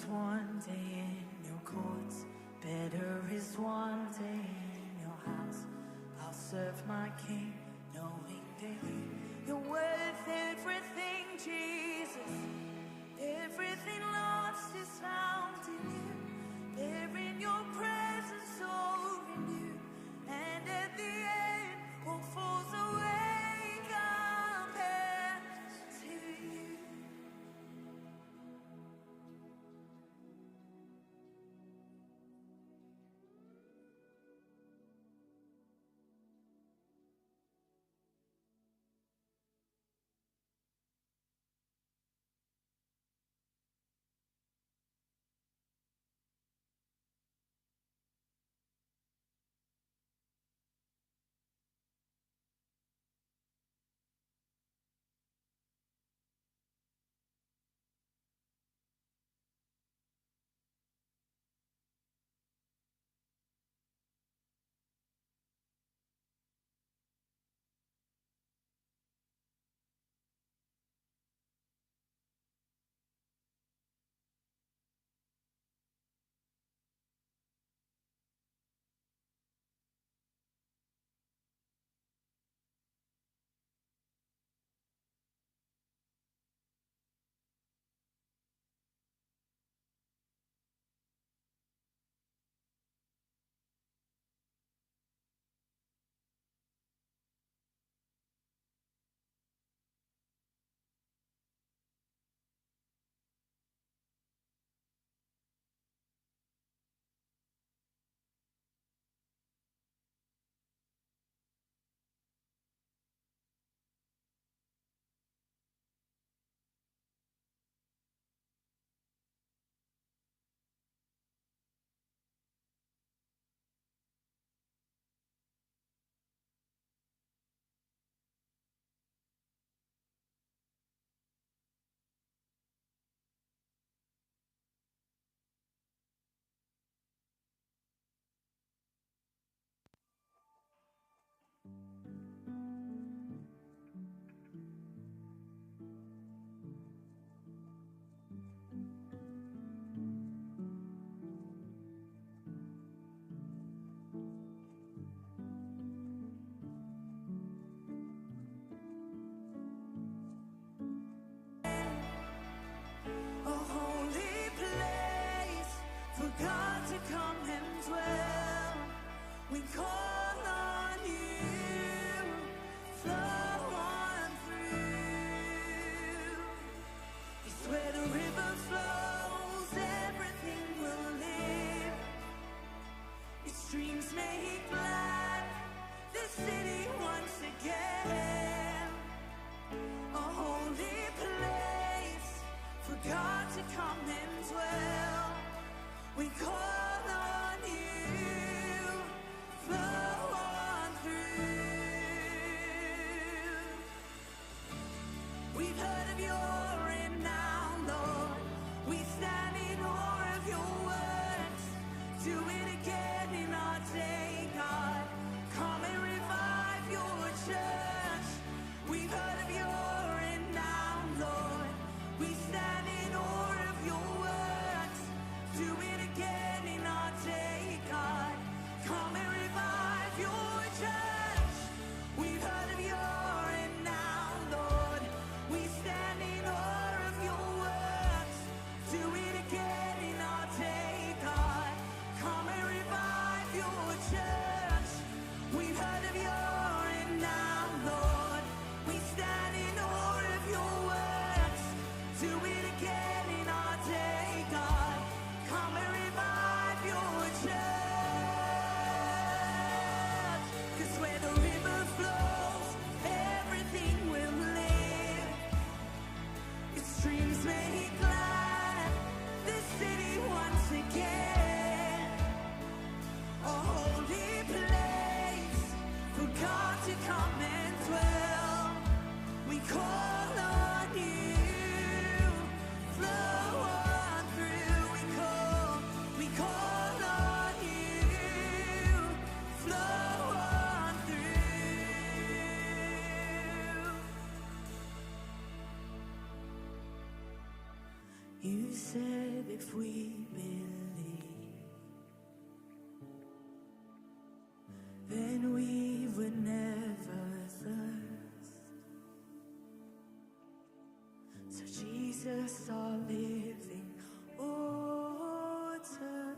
one day in your courts, better is one day in your house. I'll serve my King, knowing that you're worth everything, Jesus. Everything lost is found in you. They're in your presence, all renewed. And at the end, all falls away compared to you. A holy place for God to come and dwell. We call on you, flow on through. It's where the river flows, everything will live. Its streams make glad the city once again. A holy place for God to come and dwell. We call on you, flow on through. We've heard of your renown, Lord. We stand in awe of your words. Do it again in our day, God. Come and revive your church. We've heard of your renown, Lord. We stand in awe of your words. Do it again in our day, God. Come and revive your church. We've heard of your renown, Lord. We stand in awe of your words. Do it again in our day, God. Come and revive your church. We've heard of your renown, Lord. We stand in awe of your words. Do it again in our day, God. Come and revive your church. 'Cause where the river flows, everything will live. Its streams make glad this city once again. A holy place for God to come and dwell. We call on you, flow on through. We call on you, flow on through. You said if we believe, then we would never thirst. So Jesus, our living water,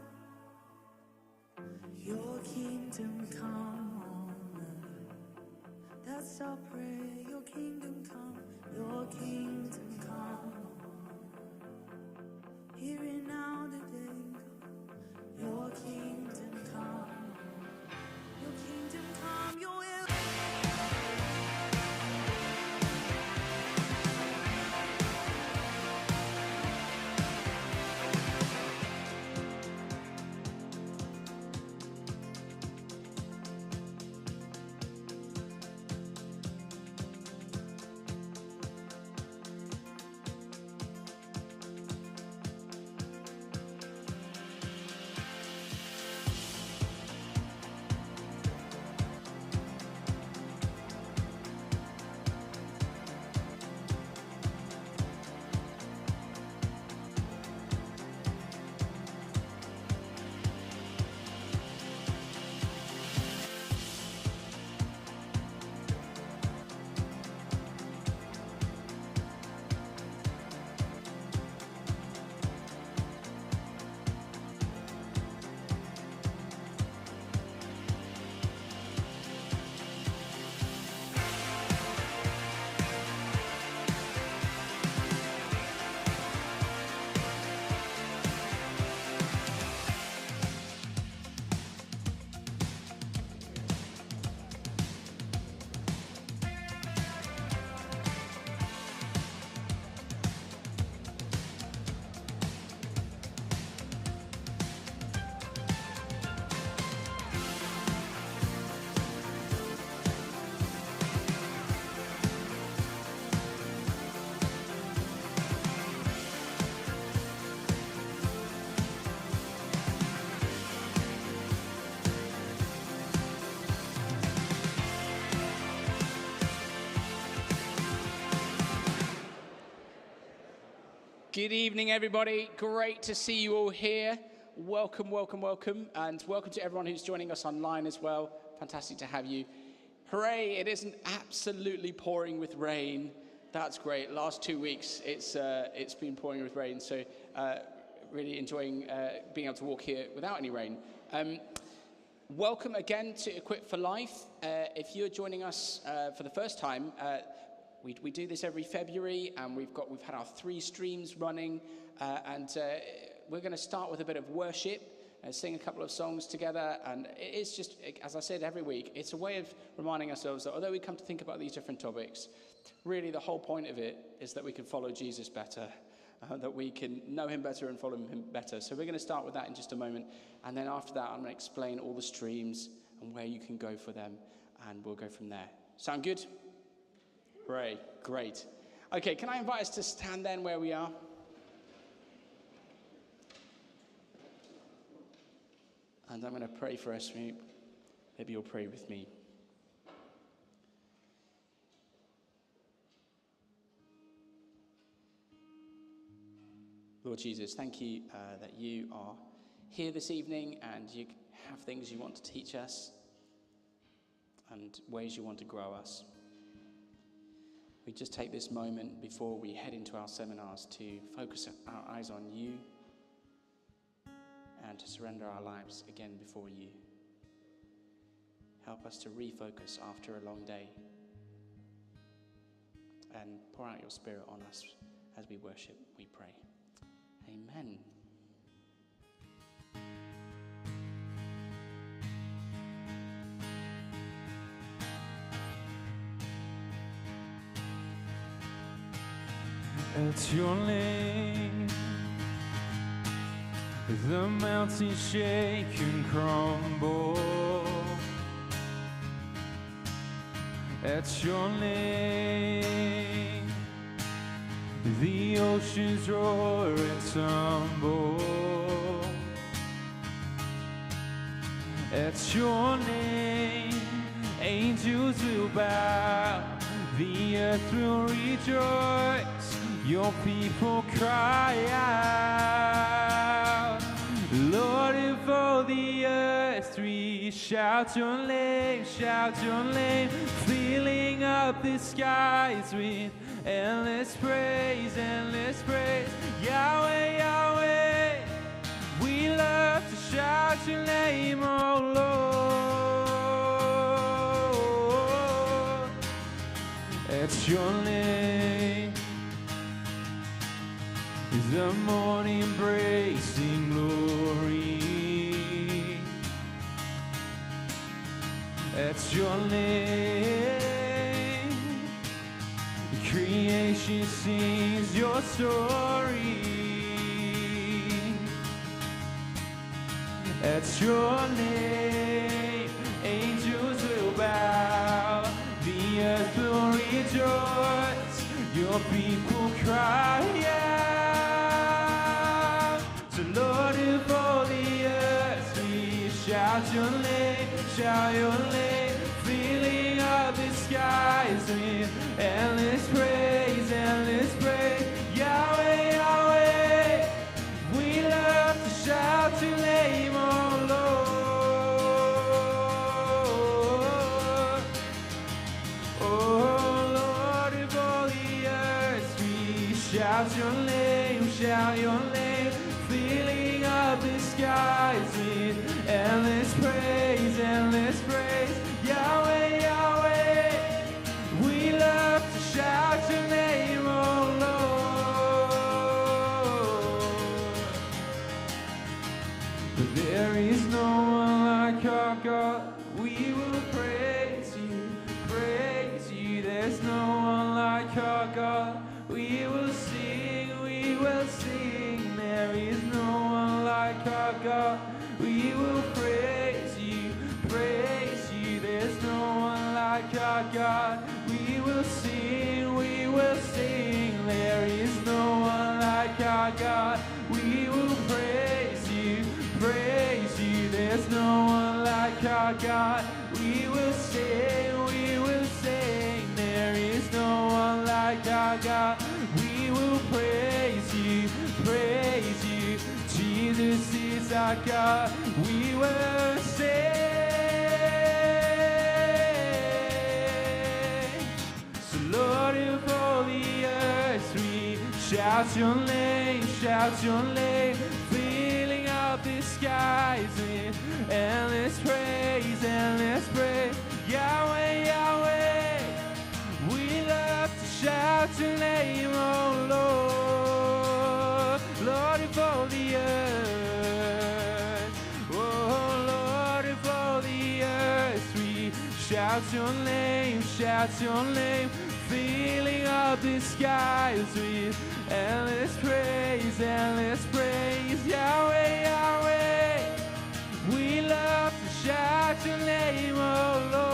your kingdom come on earth. That's our prayer. Your kingdom come, your kingdom come. Here and now today, God, your kingdom come. Your kingdom come, your will. Good evening, everybody. Great to see you all here. Welcome, welcome, welcome. And welcome to everyone who's joining us online as well. Fantastic to have you. Hooray, it isn't absolutely pouring with rain. That's great. Last 2 weeks, it's been pouring with rain. So really enjoying being able to walk here without any rain. Welcome again to Equip for Life. If you're joining us for the first time, we do this every February, and we've had our 3 streams running, and we're going to start with a bit of worship, sing a couple of songs together, and it's just, as I said every week, it's a way of reminding ourselves that although we come to think about these different topics, really the whole point of it is that we can follow Jesus better, that we can know him better and follow him better. So we're going to start with that in just a moment, and then after that I'm going to explain all the streams and where you can go for them, and we'll go from there. Sound good? Great. Okay, can I invite us to stand then where we are? And I'm going to pray for us. Maybe you'll pray with me. Lord Jesus, thank you that you are here this evening and you have things you want to teach us and ways you want to grow us. We just take this moment before we head into our seminars to focus our eyes on you and to surrender our lives again before you. Help us to refocus after a long day and pour out your Spirit on us as we worship, we pray. Amen. At your name, the mountains shake and crumble. At your name, the oceans roar and tumble. At your name, angels will bow, the earth will rejoice. Your people cry out. Lord, of all the earth, we shout your name, filling up the skies with endless praise, Yahweh, Yahweh. We love to shout your name, oh Lord. It's your name is the morning breaks in glory. It's your name. Creation sings your story. It's your name. Angels will bow. The earth will rejoice. Your people cry out. So Lord of all the earth, we shout your name, filling up the skies with endless praise, Yahweh, Yahweh. We love to shout your name, oh Lord. Oh Lord of all the earth, we shout your name, filling up the skies with endless praise, Yahweh, Yahweh. We love to shout your name, oh Lord. But there is no one like our God. We will praise you. There's no one like our God. We will sing. There is no one like our God. We will praise you. There's no one like our God. We will sing. There is no one like our God. We will praise you. There's no one like our God. We will sing. There is no one like our God. We will praise you. Jesus is our God. We will sing. So Lord of all the earth, we shout your name, filling up the skies with endless praise, Yahweh, Yahweh. We love to shout your name, oh Lord, Lord of all the earth. Oh Lord of all the earth, we shout your name, filling up the skies with endless praise, Yahweh, Yahweh. We love to shout your name, oh Lord.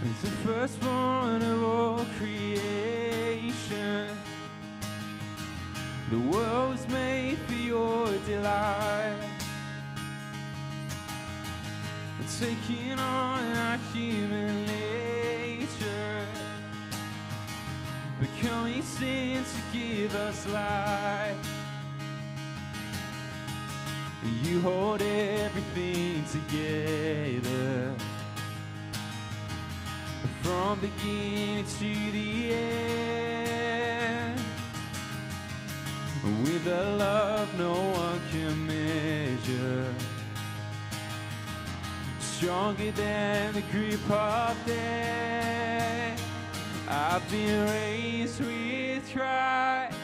It's the firstborn of all creation. The world was made for your delight. Taking on our human nature, becoming sin to give us life. You hold everything together, from beginning to the end, with a love no one can measure, stronger than the grip of death. I've been raised with Christ.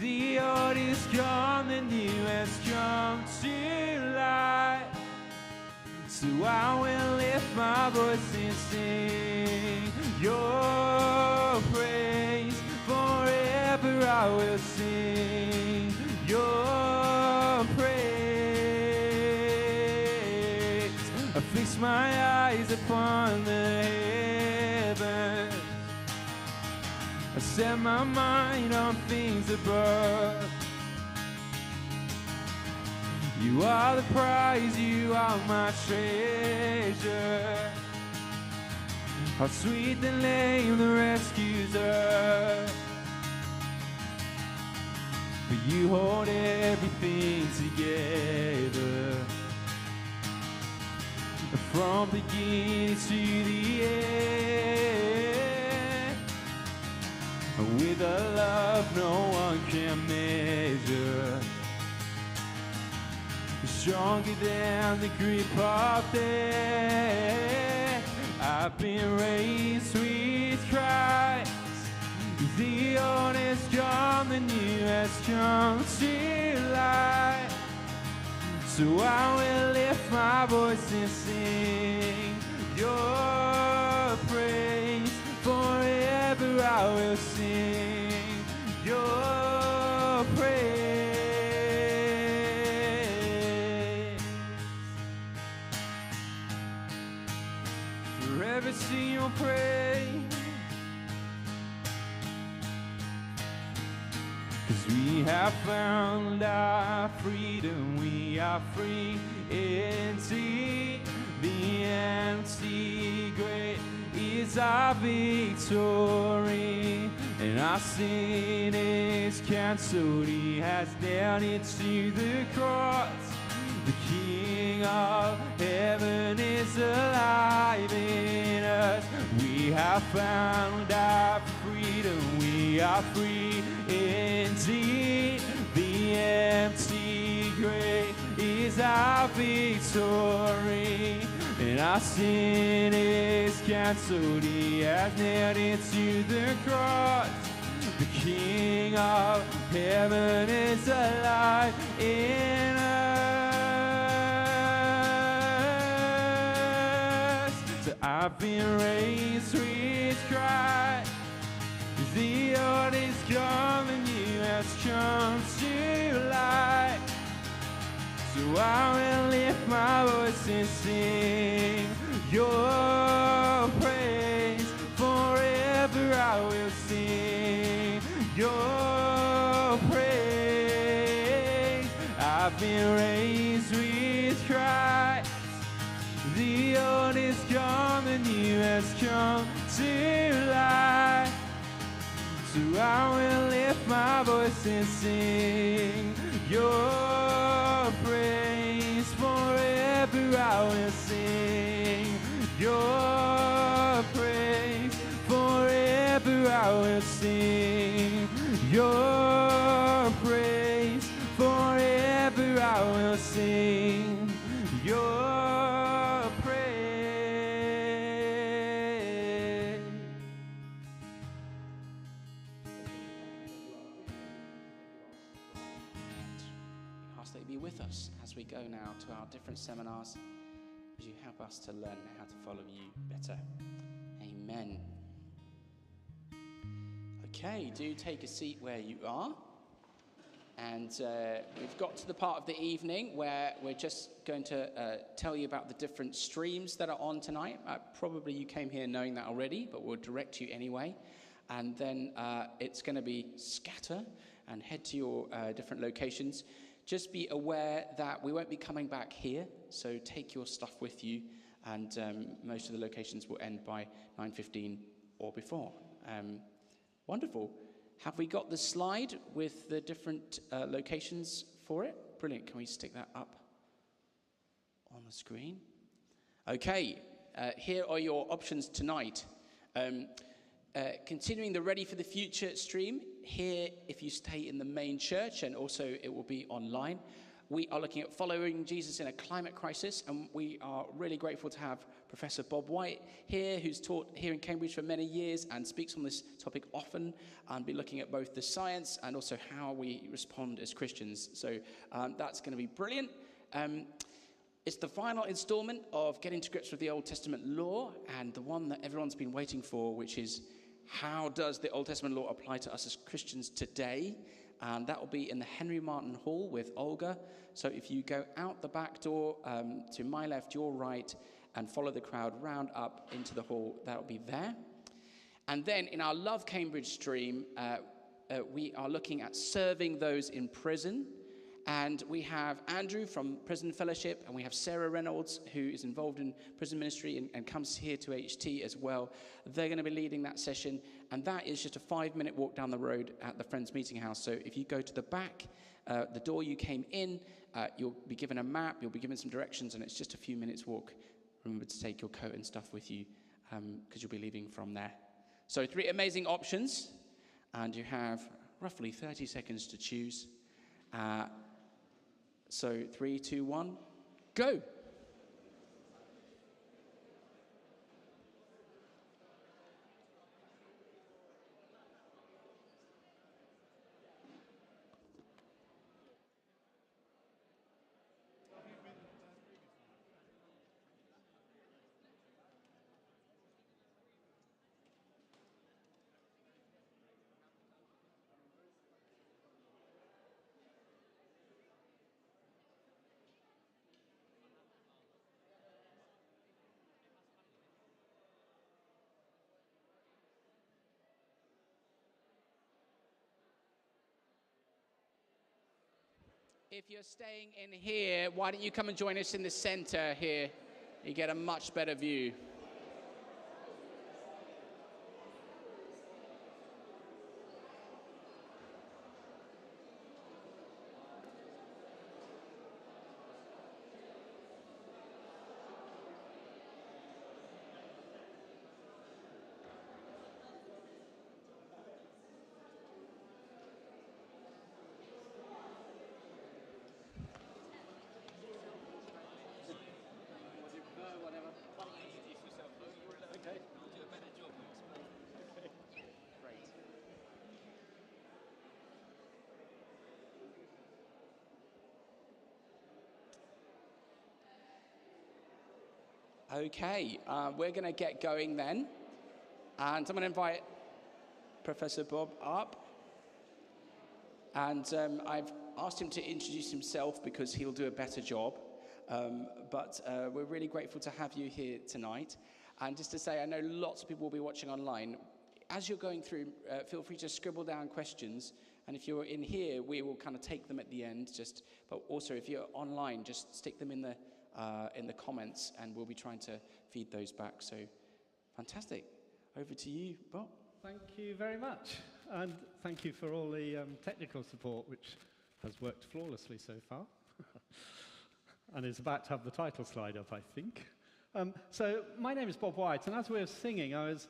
The old is gone, the new has come to light. So I will lift my voice and sing your praise. Forever I will sing your praise. I fix my eyes upon the heavens. I set my mind on things above. You are the prize, you are my treasure. How sweet the name that rescues us. But you hold everything together. From beginning to the end. With a love no one can measure. Stronger than the grip of death. I've been raised with Christ. The old has gone, the new has come to life. So I will lift my voice and sing your praise. Forever I will sing your praise. Forever sing your praise. 'Cause we have found our freedom, we are free indeed. The empty grave is our victory, and our sin is cancelled. He has nailed it to the cross. The King of heaven is alive in us. We have found our freedom, we are free indeed. The empty grave is our victory, and our sin is cancelled. He has nailed it to the cross. The King of heaven is alive in us. So I've been raised with Christ. The old is gone, the new has come to light. So I will lift my voice and sing your praise. Forever I will sing your praise. I've been raised with Christ. The old is gone, the new has come to light. So I will lift my voice and sing your praise. Forever I will sing your praise. Forever I will sing your praise. Forever I will sing your praise. Ask that you be with us as we go now to our different seminars, as you help us to learn how to follow you better. Amen. Okay, do take a seat where you are. And we've got to the part of the evening where we're just going to tell you about the different streams that are on tonight. Probably you came here knowing that already, but we'll direct you anyway. And then it's going to be scatter and head to your different locations. Just be aware that we won't be coming back here, so take your stuff with you, and most of the locations will end by 9:15 or before. Wonderful. Have we got the slide with the different locations for it? Brilliant. Can we stick that up on the screen? Okay, here are your options tonight. Continuing the Ready for the Future stream, here if you stay in the main church, and also it will be online. We are looking at following Jesus in a climate crisis, and we are really grateful to have Professor Bob White here, who's taught here in Cambridge for many years and speaks on this topic often, and be looking at both the science and also how we respond as Christians. So that's going to be brilliant. It's the final installment of Getting to Grips with the Old Testament Law, and the one that everyone's been waiting for, which is how does the Old Testament law apply to us as Christians today? And that will be in the Henry Martin Hall with Olga. So if you go out the back door to my left, your right, and follow the crowd round up into the hall, that will be there. And then in our Love Cambridge stream, we are looking at serving those in prison. And we have Andrew from Prison Fellowship, and we have Sarah Reynolds, who is involved in prison ministry and comes here to HT as well. They're going to be leading that session, and that is just a 5-minute walk down the road at the Friends Meeting House. So if you go to the back, the door you came in, you'll be given a map, you'll be given some directions, and it's just a few minutes walk. Remember to take your coat and stuff with you, because you'll be leaving from there. So 3 amazing options, and you have roughly 30 seconds to choose. So 3, 2, 1, go. If you're staying in here, why don't you come and join us in the center here? You get a much better view. Okay, we're going to get going then. And I'm going to invite Professor Bob up. And I've asked him to introduce himself because he'll do a better job. But we're really grateful to have you here tonight. And just to say, I know lots of people will be watching online. As you're going through, feel free to scribble down questions. And if you're in here, we will kind of take them at the end. But also, if you're online, just stick them in the comments, and we'll be trying to feed those back. So, fantastic. Over to you, Bob. Thank you very much. And thank you for all the technical support, which has worked flawlessly so far. And is about to have the title slide up, I think. So my name is Bob White, and as we were singing, I was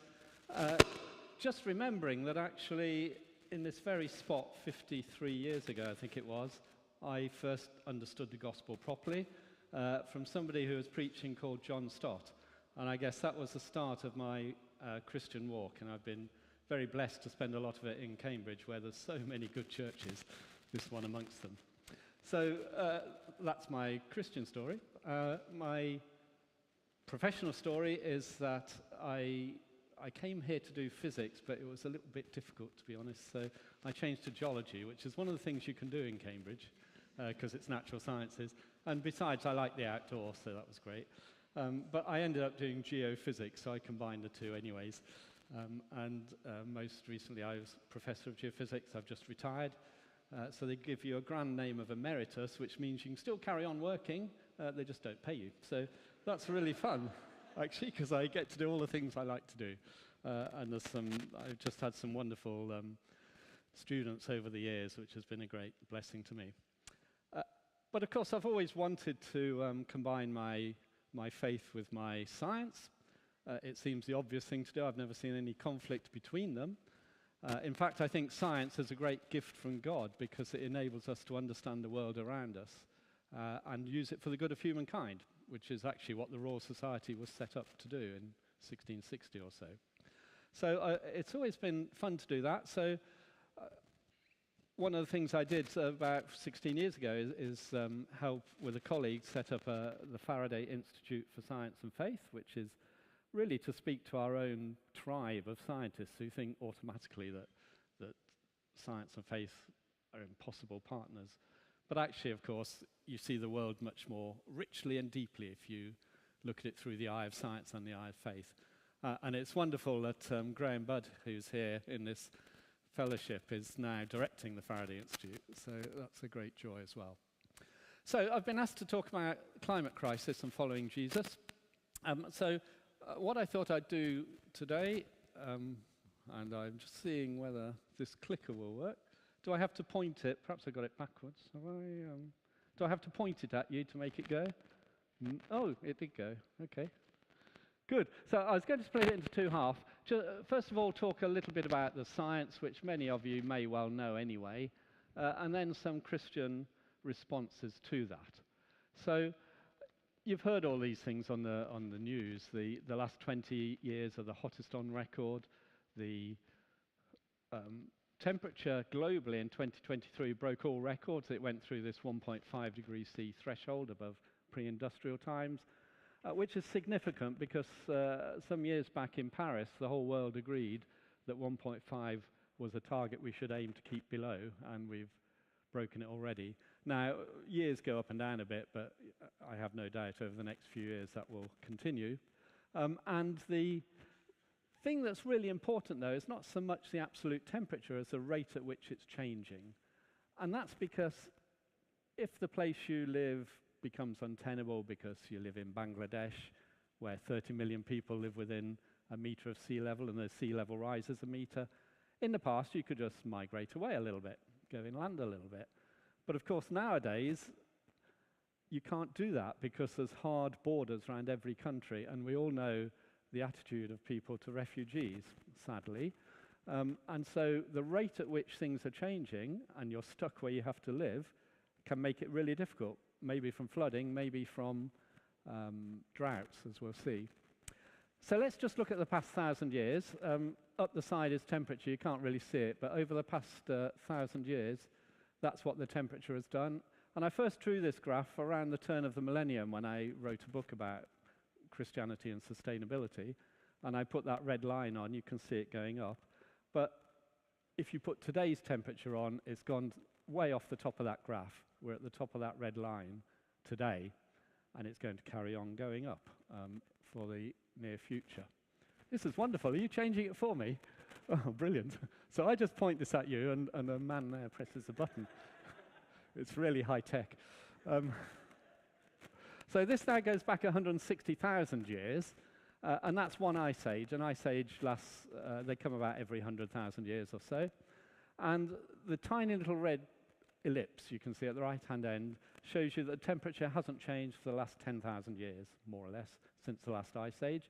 just remembering that actually in this very spot 53 years ago, I think it was, I first understood the gospel properly from somebody who was preaching called John Stott. And I guess that was the start of my Christian walk, and I've been very blessed to spend a lot of it in Cambridge, where there's so many good churches, this one amongst them. So that's my Christian story. My professional story is that I came here to do physics, but it was a little bit difficult, to be honest. So I changed to geology, which is one of the things you can do in Cambridge, because it's natural sciences. And besides, I like the outdoors, so that was great. But I ended up doing geophysics, so I combined the two anyways. Most recently, I was professor of geophysics. I've just retired. So they give you a grand name of emeritus, which means you can still carry on working. They just don't pay you. So that's really fun, actually, because I get to do all the things I like to do. And I've just had some wonderful students over the years, which has been a great blessing to me. But of course, I've always wanted to combine my faith with my science. It seems the obvious thing to do. I've never seen any conflict between them. In fact, I think science is a great gift from God because it enables us to understand the world around us and use it for the good of humankind, which is actually what the Royal Society was set up to do in 1660 or so. So it's always been fun to do that. So one of the things I did about 16 years ago is help with a colleague set up the Faraday Institute for Science and Faith, which is really to speak to our own tribe of scientists who think automatically that science and faith are impossible partners. But actually, of course, you see the world much more richly and deeply if you look at it through the eye of science and the eye of faith. And it's wonderful that Graham Budd, who's here in this fellowship, is now directing the Faraday Institute. So that's a great joy as well. So I've been asked to talk about climate crisis and following Jesus. What I thought I'd do today, and I'm just seeing whether this clicker will work. Do I have to point it? Perhaps I got it backwards. Do I have to point it at you to make it go? Oh, it did go. Okay. Good. So I was going to split it into two halves. First of all, talk a little bit about the science, which many of you may well know anyway, and then some Christian responses to that. So you've heard all these things on the news. The last 20 years are the hottest on record. The temperature globally in 2023 broke all records. It went through this 1.5 degrees C threshold above pre-industrial times, which is significant because some years back in Paris, the whole world agreed that 1.5 was a target we should aim to keep below, and we've broken it already. Now, years go up and down a bit, but I have no doubt over the next few years that will continue. And the thing that's really important, though, is not so much the absolute temperature as the rate at which it's changing. And that's because if the place you live becomes untenable because you live in Bangladesh, where 30 million people live within a meter of sea level and the sea level rises a meter, in the past you could just migrate away a little bit, go inland a little bit. But of course nowadays you can't do that because there's hard borders around every country, and we all know the attitude of people to refugees, sadly. And so the rate at which things are changing and you're stuck where you have to live can make it really difficult, maybe from flooding, maybe from droughts, as we'll see. So let's just look at the past 1,000 years. Up the side is temperature. You can't really see it, but over the past 1,000 years, that's what the temperature has done. And I first drew this graph around the turn of the millennium when I wrote a book about Christianity and sustainability, and I put that red line on. You can see it going up. But if you put today's temperature on, it's gone way off the top of that graph. We're at the top of that red line today, and it's going to carry on going up for the near future. This is wonderful. Are you changing it for me? Oh, brilliant. So I just point this at you, and a man there presses a button. It's really high tech. So this now goes back 160,000 years, and that's one ice age. An ice age lasts, they come about every 100,000 years or so. And the tiny little red ellipse you can see at the right-hand end shows you that the temperature hasn't changed for the last 10,000 years, more or less, since the last ice age.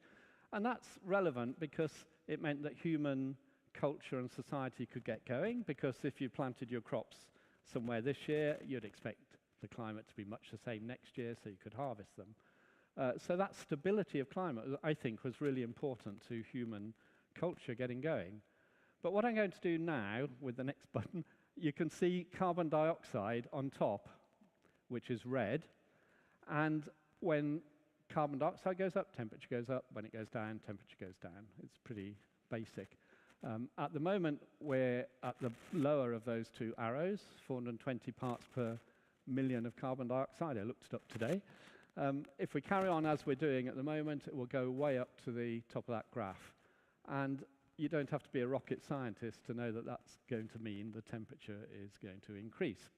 And that's relevant because it meant that human culture and society could get going, because if you planted your crops somewhere this year, you'd expect the climate to be much the same next year, so you could harvest them. So that stability of climate, I think, was really important to human culture getting going. But what I'm going to do now, with the next button, you can see carbon dioxide on top, which is red. And when carbon dioxide goes up, temperature goes up. When it goes down, temperature goes down. It's pretty basic. At the moment, we're at the lower of those two arrows, 420 parts per million of carbon dioxide. I looked it up today. If we carry on as we're doing at the moment, it will go way up to the top of that graph. And you don't have to be a rocket scientist to know that that's going to mean the temperature is going to increase.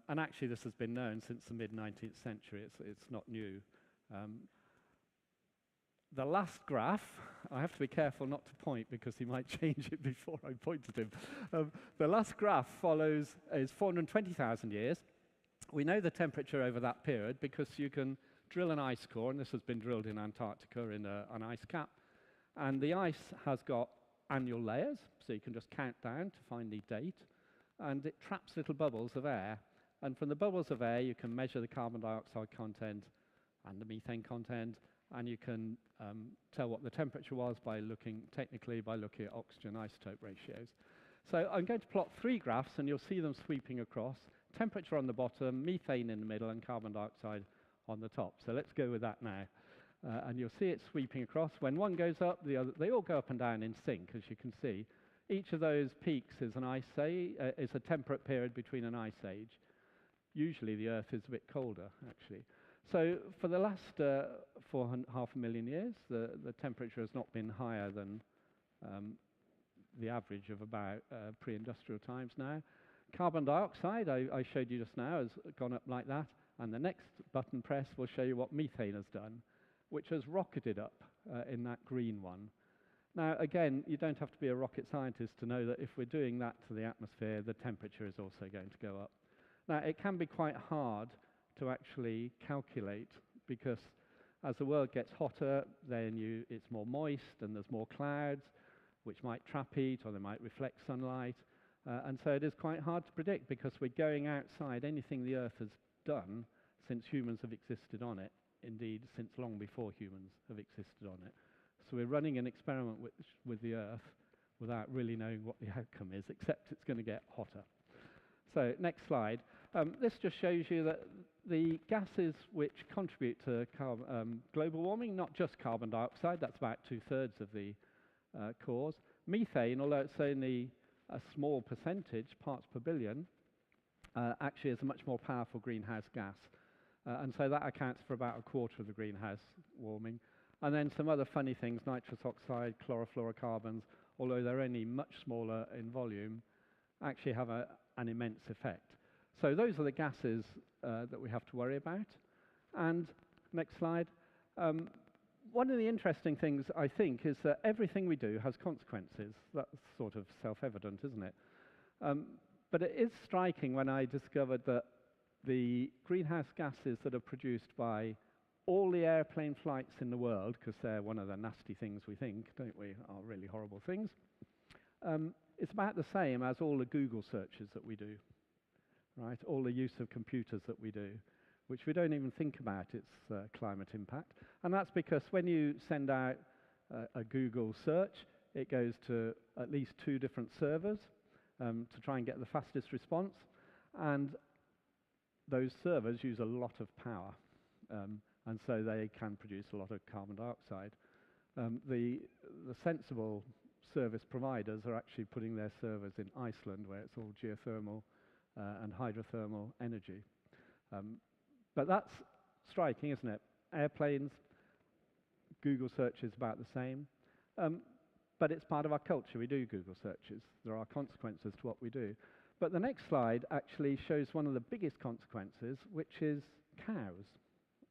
And actually, this has been known since the mid-19th century. It's not new. The last graph, I have to be careful not to point because he might change it before I point at him. The last graph is 420,000 years. We know the temperature over that period because you can drill an ice core, and this has been drilled in Antarctica in an ice cap. And the ice has got annual layers, so you can just count down to find the date. And it traps little bubbles of air. And from the bubbles of air, you can measure the carbon dioxide content and the methane content, and you can tell what the temperature was by looking at oxygen isotope ratios. So I'm going to plot three graphs, and you'll see them sweeping across. Temperature on the bottom, methane in the middle, and carbon dioxide on the top. So let's go with that now. And you'll see it sweeping across. When one goes up, the other, they all go up and down in sync, as you can see. Each of those peaks is is a temperate period between an ice age. Usually the Earth is a bit colder, actually. So for the last 500,000 years, the temperature has not been higher than the average of about pre-industrial times now. Carbon dioxide, I showed you just now, has gone up like that. And the next button press will show you what methane has done, which has rocketed up in that green one. Now, again, you don't have to be a rocket scientist to know that if we're doing that to the atmosphere, the temperature is also going to go up. Now, it can be quite hard to actually calculate because as the world gets hotter, then it's more moist and there's more clouds, which might trap heat or they might reflect sunlight. And so it is quite hard to predict because we're going outside anything the Earth has done since humans have existed on it, indeed since long before humans have existed on it. So we're running an experiment with the Earth without really knowing what the outcome is, except it's going to get hotter. So next slide. This just shows you that the gases which contribute to global warming, not just carbon dioxide, that's about 2/3 of the cause. Methane, although it's only a small percentage, parts per billion, actually is a much more powerful greenhouse gas. And so that accounts for about 1/4 of the greenhouse warming. And then some other funny things, nitrous oxide, chlorofluorocarbons, although they're only much smaller in volume, actually have an immense effect. So those are the gases that we have to worry about. And next slide. One of the interesting things, I think, is that everything we do has consequences. That's sort of self-evident, isn't it? But it is striking when I discovered that the greenhouse gases that are produced by all the airplane flights in the world, because they're one of the nasty things we think, don't we, are really horrible things, it's about the same as all the Google searches that we do, right? All the use of computers that we do, which we don't even think about its climate impact. And that's because when you send out a Google search, it goes to at least 2 different servers to try and get the fastest response. And those servers use a lot of power. And so they can produce a lot of carbon dioxide. The sensible service providers are actually putting their servers in Iceland, where it's all geothermal and hydrothermal energy. But that's striking, isn't it? Airplanes, Google search is about the same. But it's part of our culture. We do Google searches. There are consequences to what we do. But the next slide actually shows one of the biggest consequences, which is cows,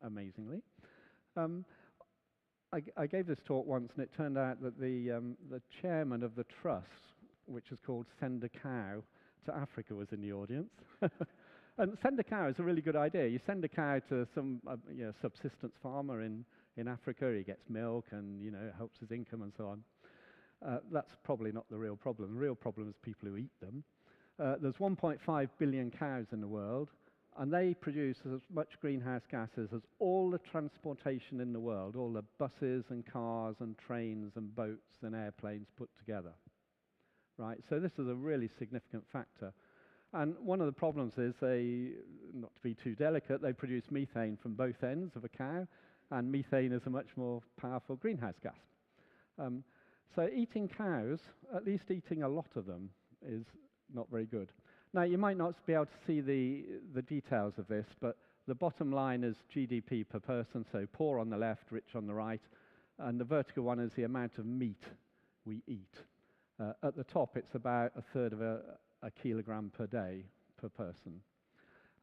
amazingly. I gave this talk once, and it turned out that the chairman of the trust, which is called Send a Cow to Africa, was in the audience. And Send a Cow is a really good idea. You send a cow to some subsistence farmer in Africa. He gets milk, and it helps his income and so on. That's probably not the real problem. The real problem is people who eat them. There's 1.5 billion cows in the world, and they produce as much greenhouse gases as all the transportation in the world, all the buses and cars and trains and boats and airplanes put together. Right? So this is a really significant factor. And one of the problems is not to be too delicate, they produce methane from both ends of a cow, and methane is a much more powerful greenhouse gas. So eating cows, at least eating a lot of them, is not very good. Now, you might not be able to see the details of this, but the bottom line is GDP per person, so poor on the left, rich on the right, and the vertical one is the amount of meat we eat. At the top, it's about 1/3 of a kilogram per day per person.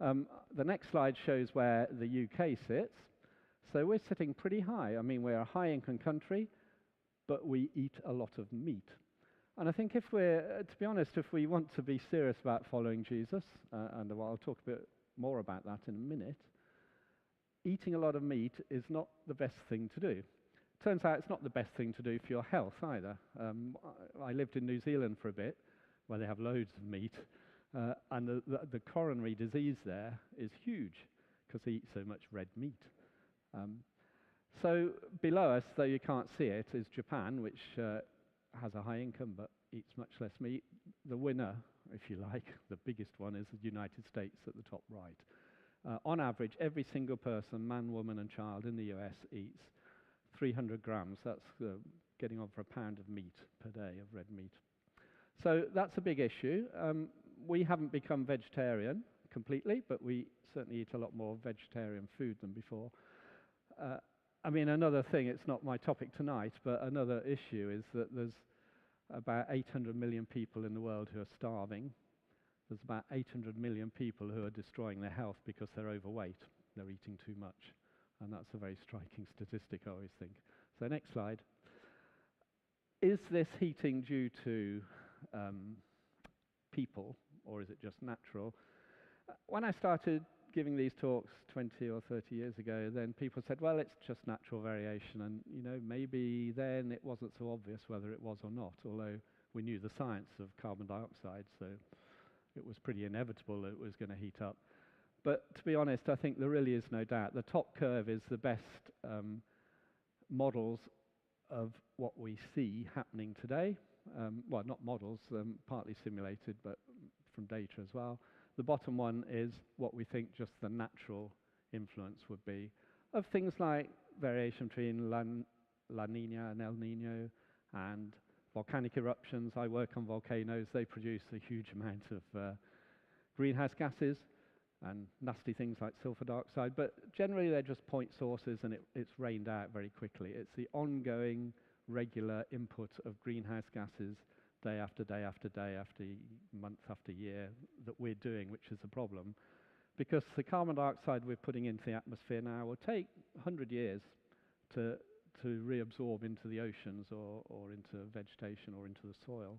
The next slide shows where the UK sits. So we're sitting pretty high. I mean, we're a high-income country, but we eat a lot of meat. And I think if we're, to be honest, if we want to be serious about following Jesus, and I'll talk a bit more about that in a minute, eating a lot of meat is not the best thing to do. Turns out it's not the best thing to do for your health either. I lived in New Zealand for a bit, where they have loads of meat, and the coronary disease there is huge, because they eat so much red meat. So below us, though you can't see it, is Japan, which has a high income but eats much less meat. The winner, if you like, the biggest one, is the United States at the top right. On average, every single person, man, woman, and child in the US eats 300 grams. That's getting on for 1 pound of meat per day, of red meat. So that's a big issue. We haven't become vegetarian completely, but we certainly eat a lot more vegetarian food than before. I mean, another thing, it's not my topic tonight, but another issue is that there's about 800 million people in the world who are starving. there's about 800 million people who are destroying their health because they're overweight. They're eating too much. And that's a very striking statistic, I always think. So next slide. Is this heating due to people, or is it just natural? When I started giving these talks 20 or 30 years ago, then people said, well, it's just natural variation. And, you know, maybe then it wasn't so obvious whether it was or not, although we knew the science of carbon dioxide, so it was pretty inevitable it was going to heat up. But to be honest, I think there really is no doubt. The top curve is the best models of what we see happening today. Well, not models, partly simulated, but from data as well. The bottom one is what we think just the natural influence would be of things like variation between La Nina and El Nino and volcanic eruptions. I work on volcanoes. They produce a huge amount of greenhouse gases and nasty things like sulfur dioxide, but generally they're just point sources and it's rained out very quickly. It's the ongoing regular input of greenhouse gases day after day after day after month after year that we're doing, which is a problem. Because the carbon dioxide we're putting into the atmosphere now will take 100 years to reabsorb into the oceans or into vegetation or into the soil.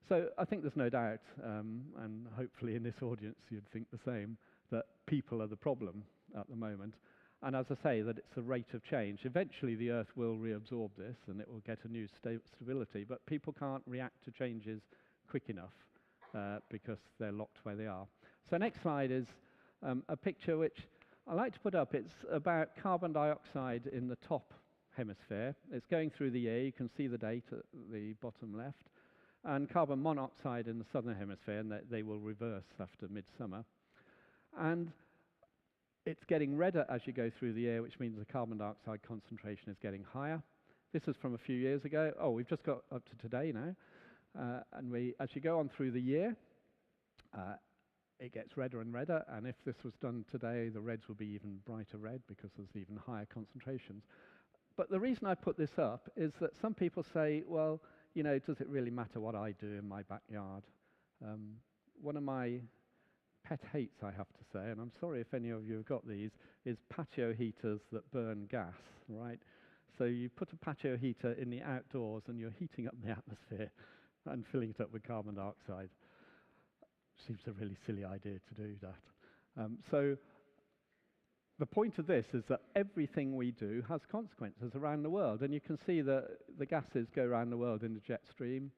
So I think there's no doubt, and hopefully in this audience you'd think the same, that people are the problem at the moment. And as I say, that it's the rate of change. Eventually the Earth will reabsorb this and it will get a new stability, but people can't react to changes quick enough because they're locked where they are. So next slide is a picture which I like to put up. It's about carbon dioxide in the top hemisphere. It's going through the year. You can see the date at the bottom left. And carbon monoxide in the southern hemisphere, and they will reverse after midsummer. And it's getting redder as you go through the year, which means the carbon dioxide concentration is getting higher. This is from a few years ago. Oh, we've just got up to today now. And as you go on through the year, it gets redder and redder. And if this was done today, the reds will be even brighter red because there's even higher concentrations. But the reason I put this up is that some people say, well, you know, does it really matter what I do in my backyard? One of my pet hates, I have to say, and I'm sorry if any of you have got these, is patio heaters that burn gas, right? So you put a patio heater in the outdoors and you're heating up the atmosphere and filling it up with carbon dioxide. Seems a really silly idea to do that. So the point of this is that everything we do has consequences around the world, and you can see that the gases go around the world in the jet stream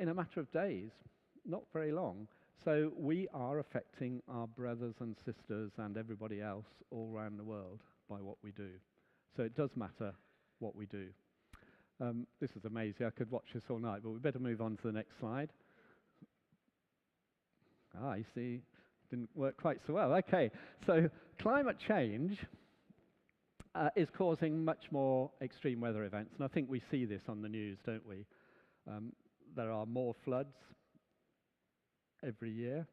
in a matter of days, not very long. So we are affecting our brothers and sisters and everybody else all around the world by what we do. So it does matter what we do. This is amazing. I could watch this all night, but we better move on to the next slide. You see, didn't work quite so well. Okay, so climate change is causing much more extreme weather events, and I think we see this on the news, don't we? There are more floods every year,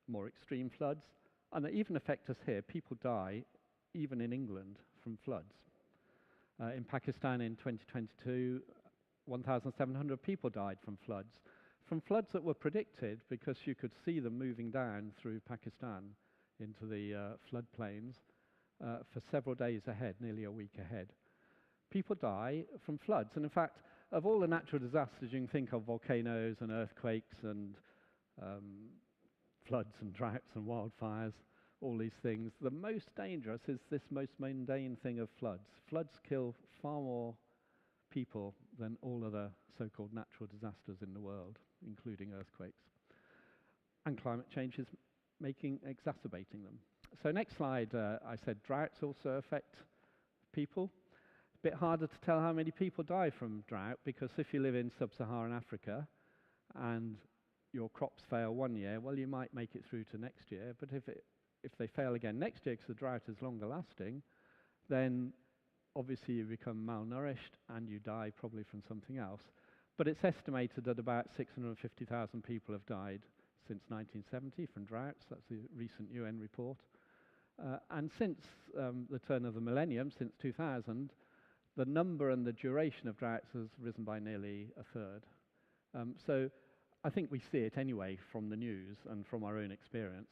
more extreme floods, and they even affect us here. People die, even in England, from floods. In Pakistan in 2022, 1,700 people died from floods that were predicted because you could see them moving down through Pakistan into the floodplains for several days ahead, nearly a week ahead. People die from floods, and in fact, of all the natural disasters you can think of, volcanoes and earthquakes and floods and droughts and wildfires, all these things, the most dangerous is this most mundane thing of floods. Floods kill far more people than all other so-called natural disasters in the world, including earthquakes. And climate change is exacerbating them. So next slide, I said droughts also affect people. A bit harder to tell how many people die from drought, because if you live in sub-Saharan Africa and your crops fail one year, well, you might make it through to next year, but if they fail again next year because the drought is longer lasting, then obviously you become malnourished and you die probably from something else. But it's estimated that about 650,000 people have died since 1970 from droughts. That's the recent UN report. And since the turn of the millennium, since 2000, the number and the duration of droughts has risen by nearly a third. So I think we see it anyway from the news and from our own experience,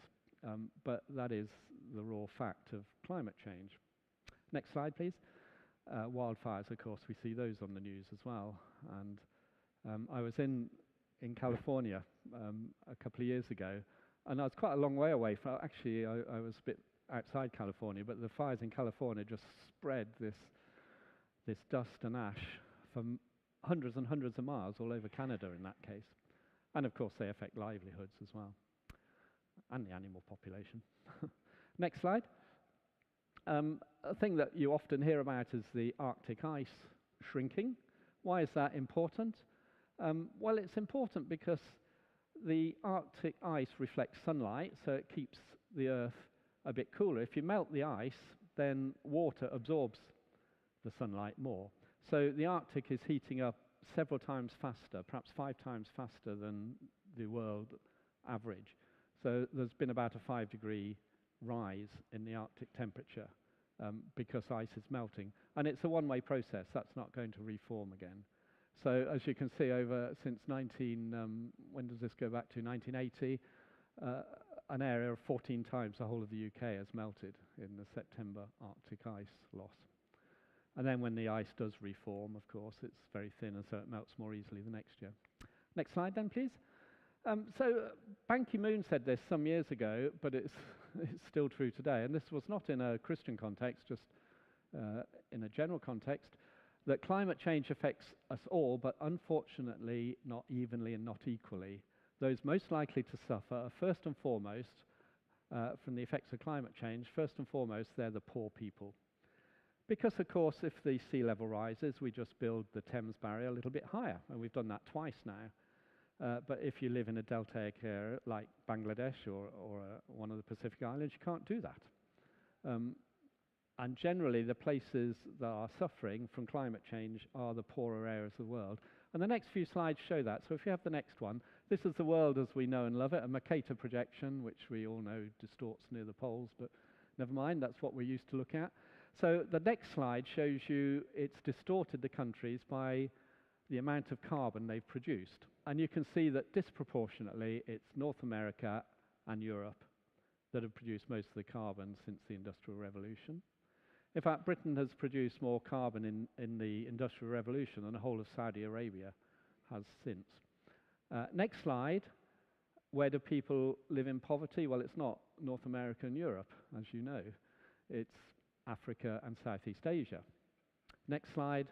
but that is the raw fact of climate change. Next slide, please. Wildfires, of course, we see those on the news as well. And I was in California a couple of years ago, and I was quite a long way away. Actually, I was a bit outside California, but the fires in California just spread this dust and ash from hundreds and hundreds of miles all over Canada in that case. And of course, they affect livelihoods as well, and the animal population. Next slide. A thing that you often hear about is the Arctic ice shrinking. Why is that important? Well, it's important because the Arctic ice reflects sunlight, so it keeps the Earth a bit cooler. If you melt the ice, then water absorbs the sunlight more. So the Arctic is heating up several times faster, perhaps 5 times faster than the world average. So there's been about a 5-degree rise in the Arctic temperature because ice is melting. And it's a one-way process. That's not going to reform again. So as you can see, since when does this go back to? 1980, an area of 14 times the whole of the UK has melted in the September Arctic ice loss. And then when the ice does reform, of course, it's very thin, and so it melts more easily the next year. Next slide then, please. Ban Ki-moon said this some years ago, but it's still true today. And this was not in a Christian context, just in a general context, that climate change affects us all, but unfortunately not evenly and not equally. Those most likely to suffer are first and foremost, from the effects of climate change, first and foremost, they're the poor people. Because, of course, if the sea level rises, we just build the Thames Barrier a little bit higher, and we've done that twice now. But if you live in a deltaic area like Bangladesh or one of the Pacific Islands, you can't do that. And generally, the places that are suffering from climate change are the poorer areas of the world. And the next few slides show that. So if you have the next one, this is the world as we know and love it, a Mercator projection, which we all know distorts near the poles, but never mind, that's what we're used to look at. So the next slide shows you it's distorted the countries by the amount of carbon they've produced. And you can see that disproportionately it's North America and Europe that have produced most of the carbon since the Industrial Revolution. In fact, Britain has produced more carbon in the Industrial Revolution than the whole of Saudi Arabia has since. Next slide. Where do people live in poverty? Well, it's not North America and Europe, as you know. It's Africa and Southeast Asia. Next slide.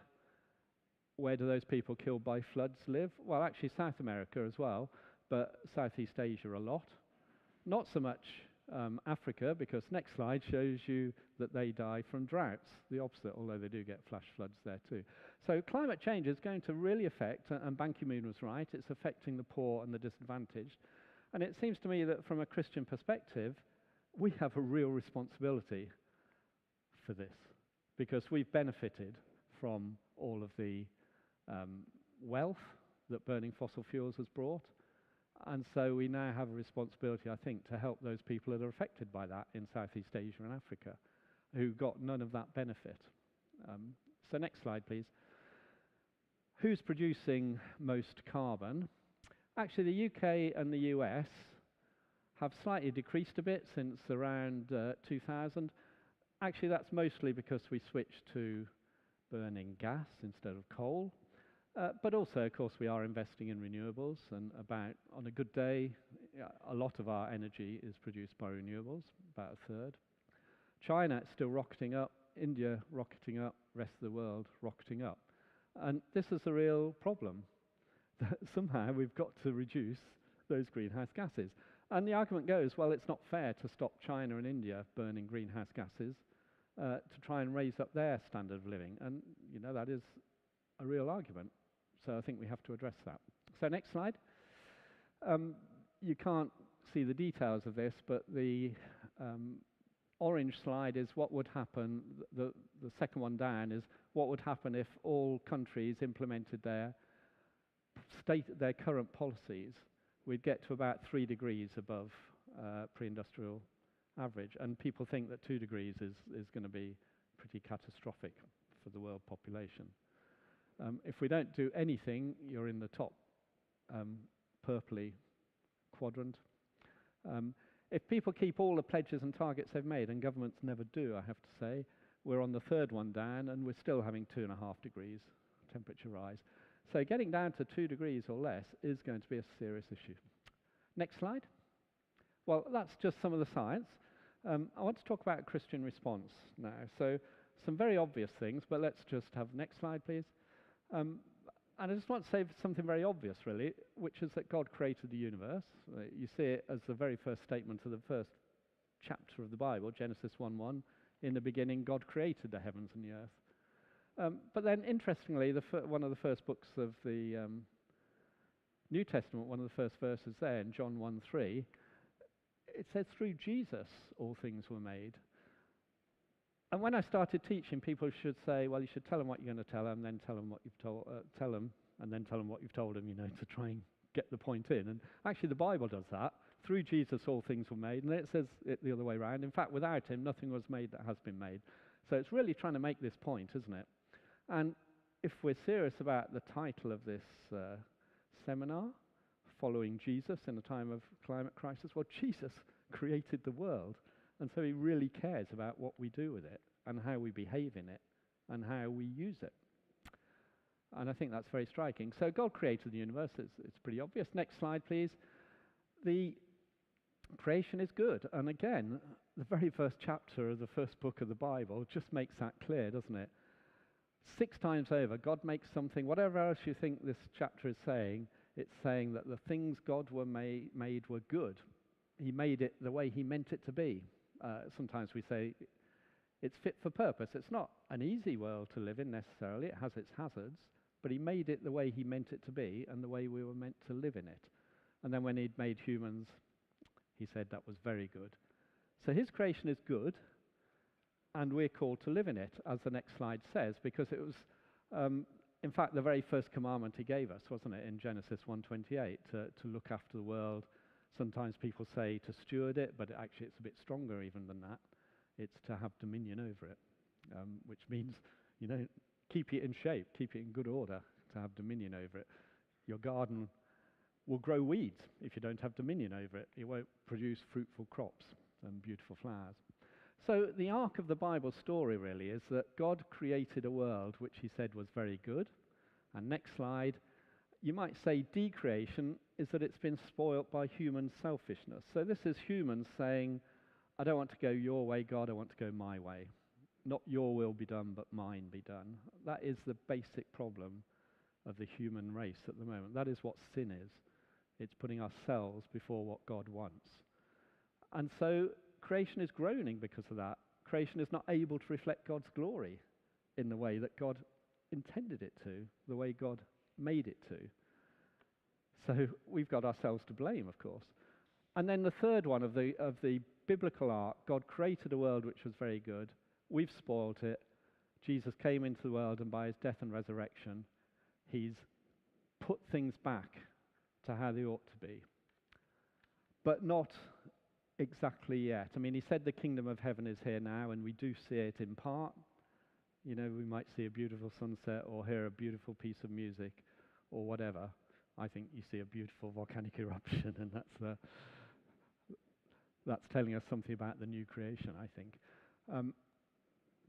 Where do those people killed by floods live? Well, actually South America as well, but Southeast Asia a lot. Not so much Africa, because next slide shows you that they die from droughts, the opposite, although they do get flash floods there too. So climate change is going to really affect, and Ban Ki-moon was right, it's affecting the poor and the disadvantaged. And it seems to me that from a Christian perspective, we have a real responsibility for this, because we've benefited from all of the wealth that burning fossil fuels has brought. And so we now have a responsibility, I think, to help those people that are affected by that in Southeast Asia and Africa, who got none of that benefit. So next slide, please. Who's producing most carbon? Actually, the UK and the US have slightly decreased a bit since around 2000. Actually, that's mostly because we switched to burning gas instead of coal. But also, of course, we are investing in renewables, and on a good day, a lot of our energy is produced by renewables, about a third. China is still rocketing up, India rocketing up, rest of the world rocketing up. And this is a real problem, that somehow we've got to reduce those greenhouse gases. And the argument goes, well, it's not fair to stop China and India burning greenhouse gases to try and raise up their standard of living. And, you know, that is a real argument. So I think we have to address that. So next slide. You can't see the details of this, but the orange slide is what would happen. The second one down is what would happen if all countries implemented their current policies. We'd get to about 3 degrees above pre-industrial average. And people think that 2 degrees is going to be pretty catastrophic for the world population. If we don't do anything, you're in the top purpley quadrant. If people keep all the pledges and targets they've made, and governments never do, I have to say, we're on the third one down, and we're still having 2.5 degrees temperature rise. So getting down to 2 degrees or less is going to be a serious issue. Next slide. Well, that's just some of the science. I want to talk about Christian response now. So some very obvious things, but let's just have next slide, please. And I just want to say something very obvious, really, which is that God created the universe. You see it as the very first statement of the first chapter of the Bible, Genesis 1:1. In the beginning, God created the heavens and the earth. But then, interestingly, one of the first books of the New Testament, one of the first verses there in John 1:3, it says, through Jesus, all things were made. And when I started teaching, people should say, well, you should tell them what you're going to tell them, then tell them what you've told and then tell them what you've told them, to try and get the point in. And actually, the Bible does that. Through Jesus, all things were made. And then it says it the other way around. In fact, without him, nothing was made that has been made. So it's really trying to make this point, isn't it? And if we're serious about the title of this seminar, Following Jesus in a Time of Climate Crisis, well, Jesus created the world. And so he really cares about what we do with it and how we behave in it and how we use it. And I think that's very striking. So God created the universe. It's pretty obvious. Next slide, please. The creation is good. And again, the very first chapter of the first book of the Bible just makes that clear, doesn't it? 6 times over, God makes something, whatever else you think this chapter is saying, it's saying that the things God made were good. He made it the way he meant it to be. Sometimes we say it's fit for purpose. It's not an easy world to live in necessarily. It has its hazards, but he made it the way he meant it to be and the way we were meant to live in it. And then when he'd made humans, he said that was very good. So his creation is good, and we're called to live in it, as the next slide says, because it was, in fact, the very first commandment he gave us, wasn't it, in Genesis 1:28, to look after the world. Sometimes people say to steward it, but actually it's a bit stronger even than that. It's to have dominion over it, which means, keep it in shape, keep it in good order, to have dominion over it. Your garden will grow weeds if you don't have dominion over it. It won't produce fruitful crops and beautiful flowers. So the arc of the Bible story really is that God created a world which he said was very good. And next slide. You might say decreation is that it's been spoilt by human selfishness. So this is humans saying, I don't want to go your way, God, I want to go my way. Not your will be done, but mine be done. That is the basic problem of the human race at the moment. That is what sin is. It's putting ourselves before what God wants. And so creation is groaning because of that. Creation is not able to reflect God's glory in the way that God intended it to, the way God made it to. So we've got ourselves to blame, of course. And then the third one of the biblical arc, God created a world which was very good. We've spoiled it. Jesus came into the world, and by his death and resurrection, he's put things back to how they ought to be. But not exactly yet. I mean, he said the kingdom of heaven is here now, and we do see it in part. We might see a beautiful sunset or hear a beautiful piece of music or whatever. I think you see a beautiful volcanic eruption, and that's telling us something about the new creation, I think.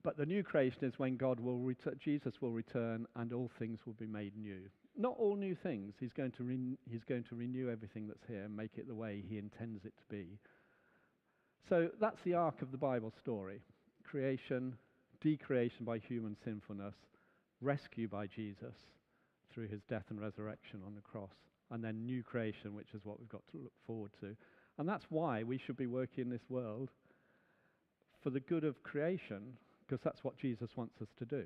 But the new creation is when Jesus will return, and all things will be made new. Not all new things. He's going to renew everything that's here and make it the way he intends it to be. So that's the arc of the Bible story. Creation, decreation by human sinfulness, rescue by Jesus through his death and resurrection on the cross, and then new creation, which is what we've got to look forward to. And that's why we should be working in this world for the good of creation, because that's what Jesus wants us to do.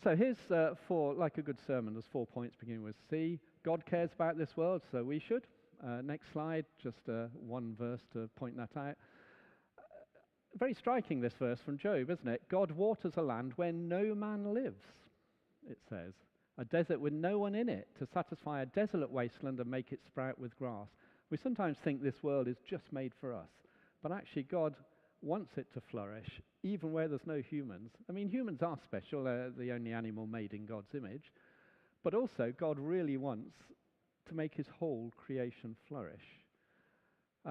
So here's like a good sermon, there's 4 points beginning with C. God cares about this world, so we should. Next slide, just one verse to point that out. Very striking, this verse from Job, isn't it? God waters a land where no man lives, it says. A desert with no one in it, to satisfy a desolate wasteland and make it sprout with grass. We sometimes think this world is just made for us, but actually God wants it to flourish, even where there's no humans. I mean, humans are special, they're the only animal made in God's image, but also God really wants to make his whole creation flourish.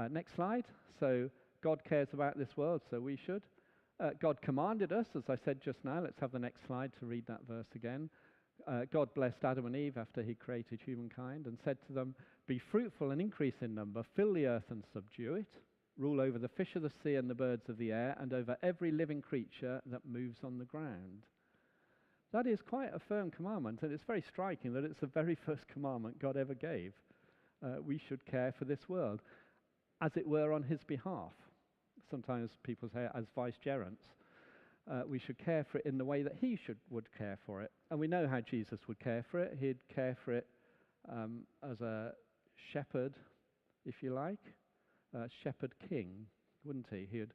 Next slide. So God cares about this world, so we should. God commanded us, as I said just now. Let's have the next slide to read that verse again. God blessed Adam and Eve after he created humankind and said to them, "Be fruitful and increase in number, fill the earth and subdue it, rule over the fish of the sea and the birds of the air, and over every living creature that moves on the ground." That is quite a firm commandment, and it's very striking that it's the very first commandment God ever gave. We should care for this world, as it were, on his behalf. Sometimes people say as vicegerents. We should care for it in the way that he would care for it. And we know how Jesus would care for it. He'd care for it as a shepherd, if you like, a shepherd king, wouldn't he? He'd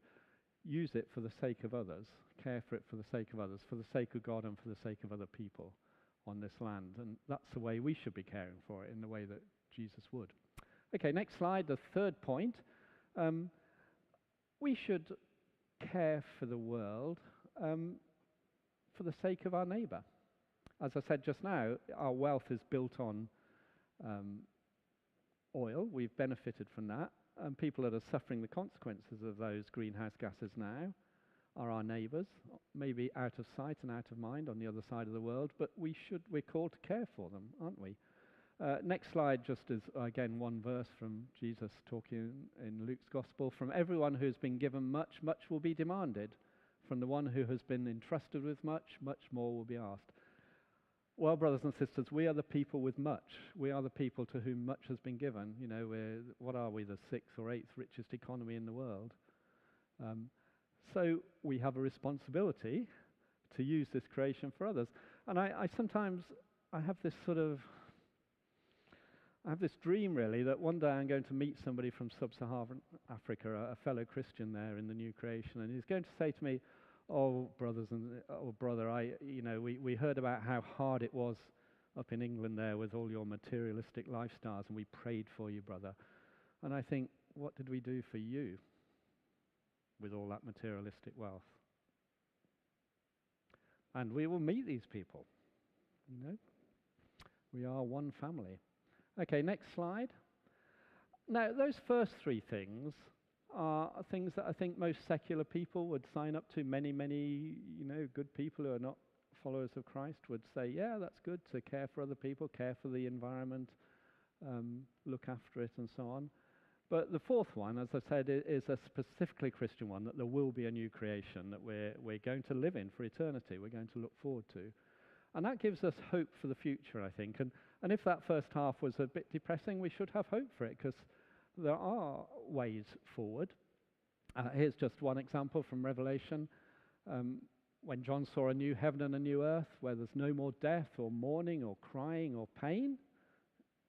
use it for the sake of others, care for it for the sake of others, for the sake of God and for the sake of other people on this land. And that's the way we should be caring for it, in the way that Jesus would. Okay, next slide, the third point. We should care for the world for the sake of our neighbour. As I said just now, our wealth is built on oil. We've benefited from that. And people that are suffering the consequences of those greenhouse gases now are our neighbours, maybe out of sight and out of mind on the other side of the world, but we're called to care for them, aren't we? Next slide just is, again, one verse from Jesus talking in Luke's Gospel. "From everyone who has been given much, much will be demanded. From the one who has been entrusted with much, much more will be asked." Well, brothers and sisters, we are the people with much. We are the people to whom much has been given. You know, what are we, the 6th or 8th richest economy in the world? So we have a responsibility to use this creation for others. And I sometimes have this dream, really, that one day I'm going to meet somebody from sub-Saharan Africa, a fellow Christian there in the new creation, and he's going to say to me, "Oh, brother, we heard about how hard it was up in England there with all your materialistic lifestyles, and we prayed for you, brother." And I think, what did we do for you with all that materialistic wealth? And we will meet these people. You know, we are one family. Okay, next slide. Now, those first three things are things that I think most secular people would sign up to. Many, good people who are not followers of Christ would say, yeah, that's good to care for other people, care for the environment, look after it, and so on. But the fourth one, as I said, is a specifically Christian one, that there will be a new creation that we're going to live in for eternity, we're going to look forward to. And that gives us hope for the future, I think. And if that first half was a bit depressing, we should have hope for it, because there are ways forward. Here's just one example from Revelation. When John saw a new heaven and a new earth, where there's no more death or mourning or crying or pain.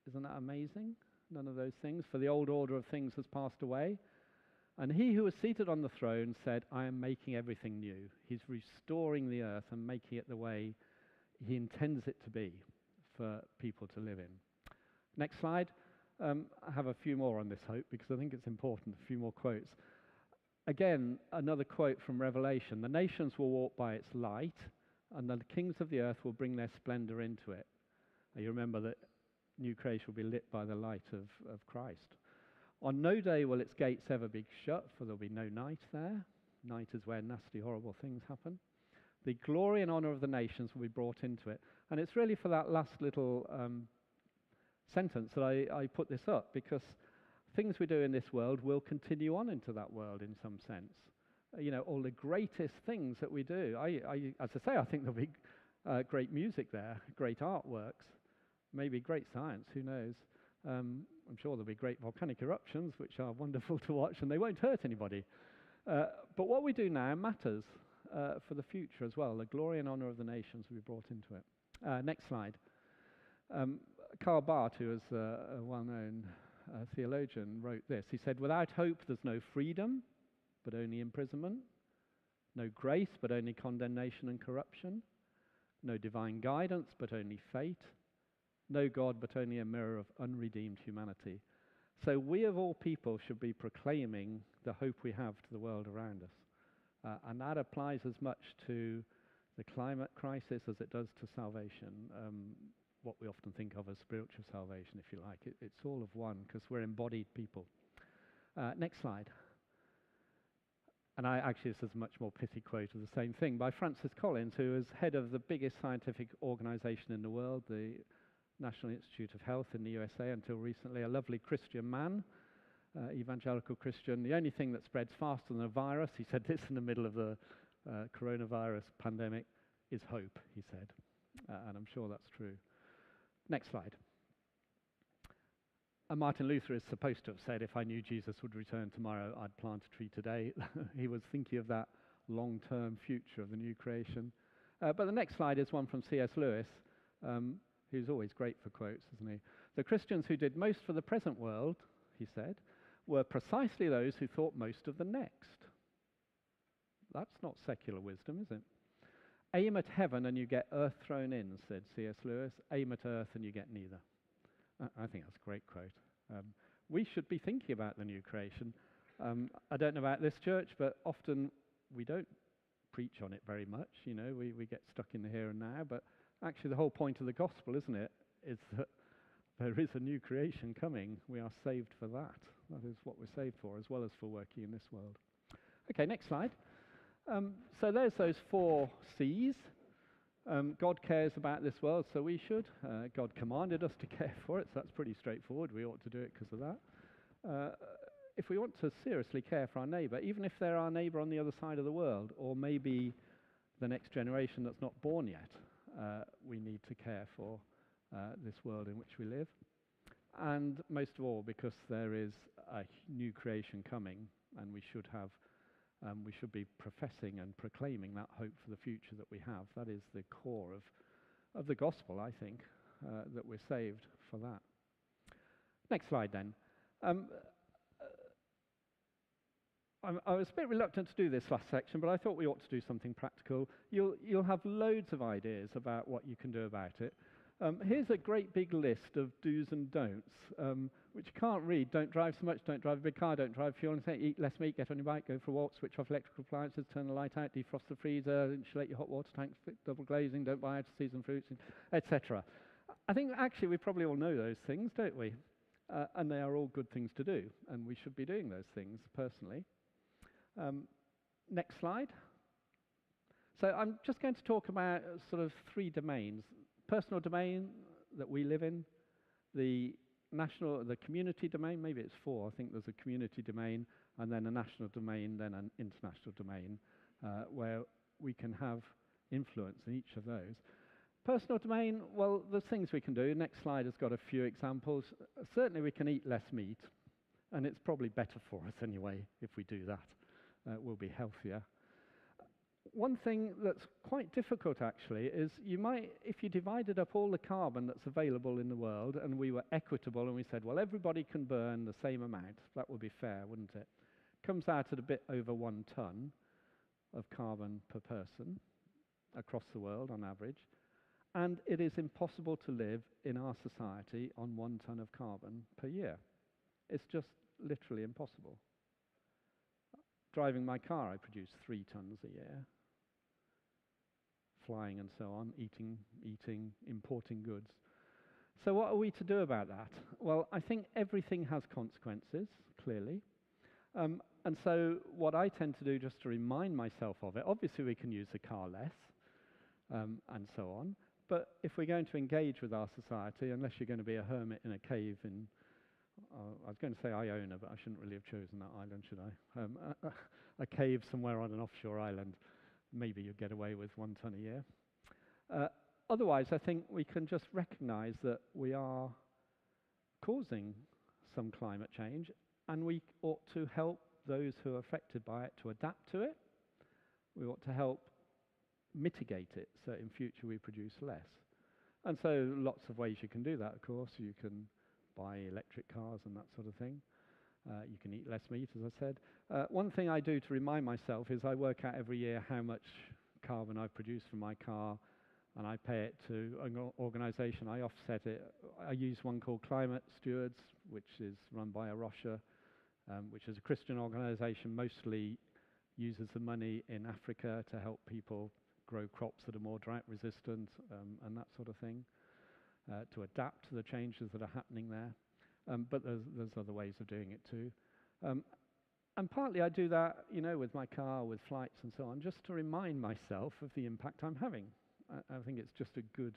Isn't that amazing? None of those things. For the old order of things has passed away. And he who was seated on the throne said, "I am making everything new." He's restoring the earth and making it the way he intends it to be for people to live in. Next slide. I have a few more on this hope, because I think it's important, a few more quotes. Again, another quote from Revelation. "The nations will walk by its light, and the kings of the earth will bring their splendor into it." Now, you remember that new creation will be lit by the light of Christ. "On no day will its gates ever be shut, for there'll be no night there." Night is where nasty, horrible things happen. "The glory and honor of the nations will be brought into it." And it's really for that last little sentence that I put this up, because things we do in this world will continue on into that world in some sense. All the greatest things that we do. As I say, I think there'll be great music there, great artworks, maybe great science, who knows. I'm sure there'll be great volcanic eruptions, which are wonderful to watch, and they won't hurt anybody. But what we do now matters for the future as well. The glory and honor of the nations will be brought into it. Next slide. Karl Barth, who is a well-known theologian, wrote this. He said, "Without hope there's no freedom, but only imprisonment. No grace, but only condemnation and corruption. No divine guidance, but only fate. No God, but only a mirror of unredeemed humanity." So we of all people should be proclaiming the hope we have to the world around us. And that applies as much to the climate crisis as it does to salvation. what we often think of as spiritual salvation, if you like. It's all of one, because we're embodied people. Next slide. And this is a much more pithy quote of the same thing by Francis Collins, who is head of the biggest scientific organization in the world, the National Institute of Health in the USA, until recently, a lovely Christian man, evangelical Christian. The only thing that spreads faster than a virus, he said this in the middle of the coronavirus pandemic, is hope, he said. And I'm sure that's true. Next slide. And Martin Luther is supposed to have said, if I knew Jesus would return tomorrow, I'd plant a tree today. He was thinking of that long-term future of the new creation. But the next slide is one from C.S. Lewis, who's always great for quotes, isn't he? The Christians who did most for the present world, he said, were precisely those who thought most of the next. That's not secular wisdom, is it? Aim at heaven and you get earth thrown in, said C.S. Lewis. Aim at earth and you get neither. I think that's a great quote. We should be thinking about the new creation. I don't know about this church, but often we don't preach on it very much. You know, we get stuck in the here and now. But actually, the whole point of the gospel, isn't it, is that there is a new creation coming. We are saved for that. That is what we're saved for, as well as for working in this world. Okay, next slide. So there's those 4 C's. God cares about this world, so we should. God commanded us to care for it, so that's pretty straightforward. We ought to do it because of that. If we want to seriously care for our neighbour, even if they're our neighbour on the other side of the world, or maybe the next generation that's not born yet, we need to care for this world in which we live. And most of all, because there is a new creation coming, and we should be professing and proclaiming that hope for the future that we have. That is the core of the gospel, I think, that we're saved for that. Next slide, then. I was a bit reluctant to do this last section, but I thought we ought to do something practical. You'll have loads of ideas about what you can do about it. Here's a great big list of do's and don'ts, which you can't read. Don't drive so much, don't drive a big car, don't drive fuel, eat less meat, get on your bike, go for a walk, switch off electrical appliances, turn the light out, defrost the freezer, insulate your hot water tanks, double glazing, don't buy out-of-season fruits, etc. I think actually we probably all know those things, don't we? And they are all good things to do, and we should be doing those things personally. Next slide. So I'm just going to talk about sort of 3 domains. Personal domain that we live in, the community domain, maybe it's 4. I think there's a community domain, and then a national domain, then an international domain, where we can have influence in each of those. Personal domain, well, there's things we can do. Next slide has got a few examples. Certainly we can eat less meat, and it's probably better for us anyway if we do that. We'll be healthier. One thing that's quite difficult, actually, is you might, if you divided up all the carbon that's available in the world and we were equitable and we said, well, everybody can burn the same amount, that would be fair, wouldn't it? Comes out at a bit over 1 ton of carbon per person across the world on average. And it is impossible to live in our society on 1 ton of carbon per year. It's just literally impossible. Driving my car, I produce 3 tons a year. Flying and so on, eating, importing goods. So what are we to do about that? Well, I think everything has consequences, clearly. And so what I tend to do, just to remind myself of it, obviously we can use the car less, and so on. But if we're going to engage with our society, unless you're going to be a hermit in a cave in, I was going to say Iona, but I shouldn't really have chosen that island, should I? A cave somewhere on an offshore island. Maybe you'll get away with 1 ton a year. Otherwise, I think we can just recognize that we are causing some climate change, and we ought to help those who are affected by it to adapt to it. We ought to help mitigate it so in future we produce less. And so lots of ways you can do that, of course. You can buy electric cars and that sort of thing. You can eat less meat, as I said. One thing I do to remind myself is I work out every year how much carbon I produce from my car, and I pay it to an organisation. I offset it. I use one called Climate Stewards, which is run by a Rocha, which is a Christian organisation, mostly uses the money in Africa to help people grow crops that are more drought resistant and that sort of thing. to adapt to the changes that are happening there. But there's other ways of doing it too. And partly I do that, with my car, with flights and so on, just to remind myself of the impact I'm having. I think it's just a good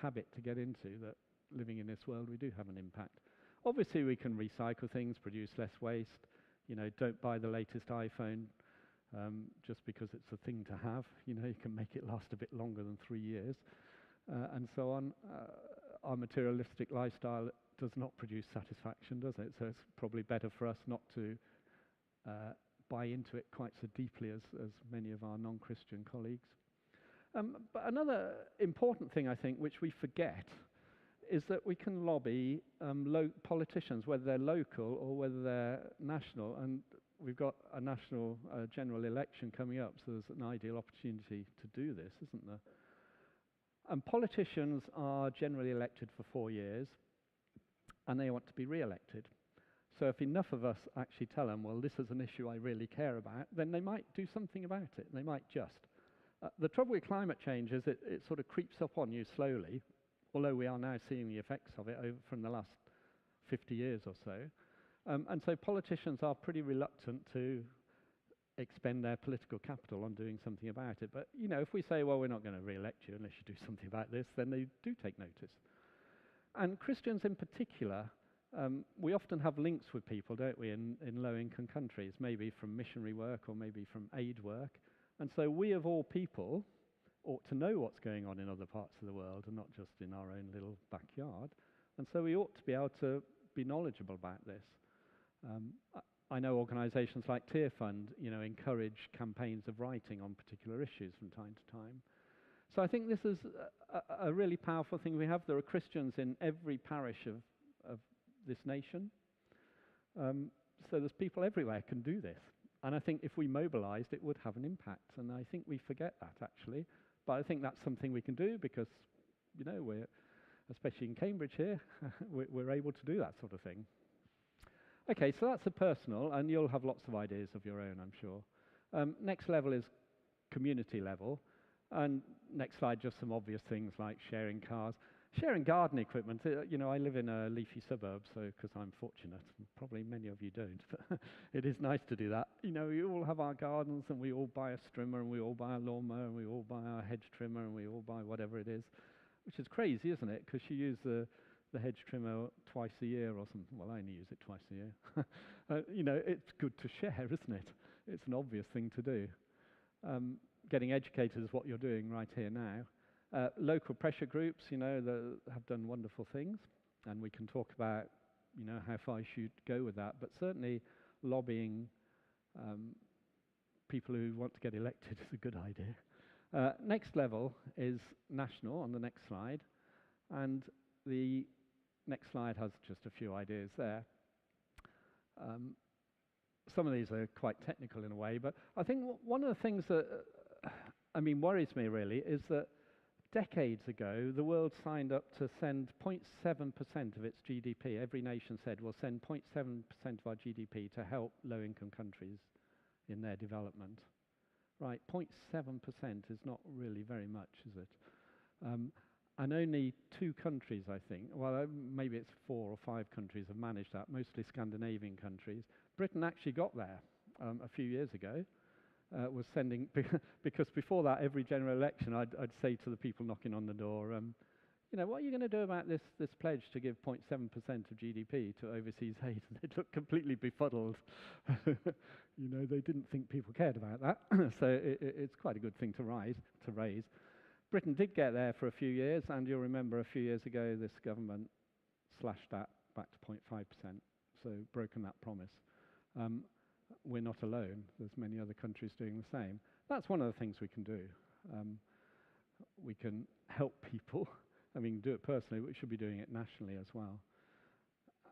habit to get into, that living in this world we do have an impact. Obviously we can recycle things, produce less waste. Don't buy the latest iPhone just because it's a thing to have. You can make it last a bit longer than 3 years, and so on. Our materialistic lifestyle does not produce satisfaction, does it? So it's probably better for us not to buy into it quite so deeply as many of our non-Christian colleagues. But another important thing, I think, which we forget, is that we can lobby politicians, whether they're local or whether they're national. And we've got a national general election coming up, so there's an ideal opportunity to do this, isn't there? And politicians are generally elected for 4 years, and they want to be re-elected. So if enough of us actually tell them, well, this is an issue I really care about, then they might do something about it. They might just. The trouble with climate change is it sort of creeps up on you slowly, although we are now seeing the effects of it from the last 50 years or so. And so politicians are pretty reluctant to expend their political capital on doing something about it. But, if we say, well, we're not going to re-elect you unless you do something about this, then they do take notice. And Christians in particular, we often have links with people, don't we, in low-income countries, maybe from missionary work or maybe from aid work. And so we, of all people, ought to know what's going on in other parts of the world and not just in our own little backyard. And so we ought to be able to be knowledgeable about this. I know organisations like Tear Fund, encourage campaigns of writing on particular issues from time to time. So I think this is a really powerful thing we have. There are Christians in every parish of this nation. So there's people everywhere can do this. And I think if we mobilised, it would have an impact. And I think we forget that, actually. But I think that's something we can do because, we're, especially in Cambridge here, we're able to do that sort of thing. Okay, so that's a personal, and you'll have lots of ideas of your own, I'm sure. Next level is community level. And next slide, just some obvious things like sharing cars. Sharing garden equipment, I live in a leafy suburb, so because I'm fortunate, probably many of you don't, but it is nice to do that. We all have our gardens, and we all buy a strimmer, and we all buy a lawnmower, and we all buy our hedge trimmer, and we all buy whatever it is, which is crazy, isn't it? Because you use the hedge trimmer twice a year or something. Well, I only use it twice a year. It's good to share, isn't it? It's an obvious thing to do. Getting educated is what you're doing right here now. Local pressure groups, that have done wonderful things, and we can talk about, how far you should go with that. But certainly, lobbying people who want to get elected is a good idea. Next level is national on the next slide, and the next slide has just a few ideas there. Some of these are quite technical in a way, but I think one of the things that worries me really is that decades ago, the world signed up to send 0.7% of its GDP. Every nation said, we'll send 0.7% of our GDP to help low-income countries in their development. Right, 0.7% is not really very much, is it? And only 2 countries, I think, well, maybe it's 4 or 5 countries have managed that, mostly Scandinavian countries. Britain actually got there a few years ago. Was sending, because before that, every general election, I'd say to the people knocking on the door, what are you going to do about this pledge to give 0.7% of GDP to overseas aid? And they'd look completely befuddled. They didn't think people cared about that. So it's quite a good thing to raise. Britain did get there for a few years, and you'll remember a few years ago, this government slashed that back to 0.5%, so broken that promise. We're not alone. There's many other countries doing the same. That's one of the things we can do. We can help people. Do it personally, but we should be doing it nationally as well.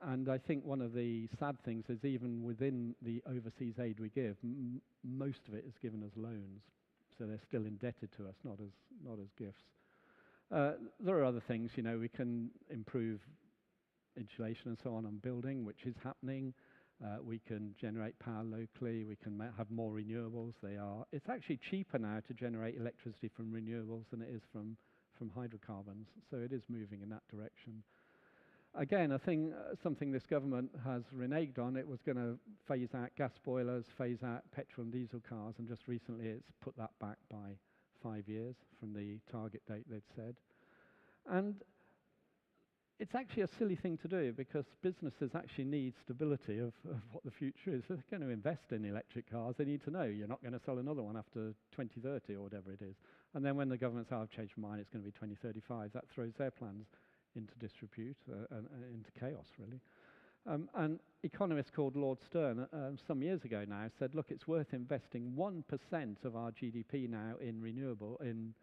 And I think one of the sad things is even within the overseas aid we give, most of it is given as loans. So they're still indebted to us, not as gifts. There are other things, we can improve insulation and so on building, which is happening. We can generate power locally. We can have more renewables. It's actually cheaper now to generate electricity from renewables than it is from from hydrocarbons. So it is moving in that direction. Again, I think something this government has reneged on, it was going to phase out gas boilers, phase out petrol and diesel cars, and just recently it's put that back by 5 years from the target date they'd said. And it's actually a silly thing to do because businesses actually need stability of what the future is. If they're going to invest in electric cars, they need to know you're not going to sell another one after 2030 or whatever it is. And then when the government says, I've changed my mind, it's going to be 2035, that throws their plans into disrepute and into chaos, really. An economist called Lord Stern some years ago now said, look, it's worth investing 1% of our GDP now in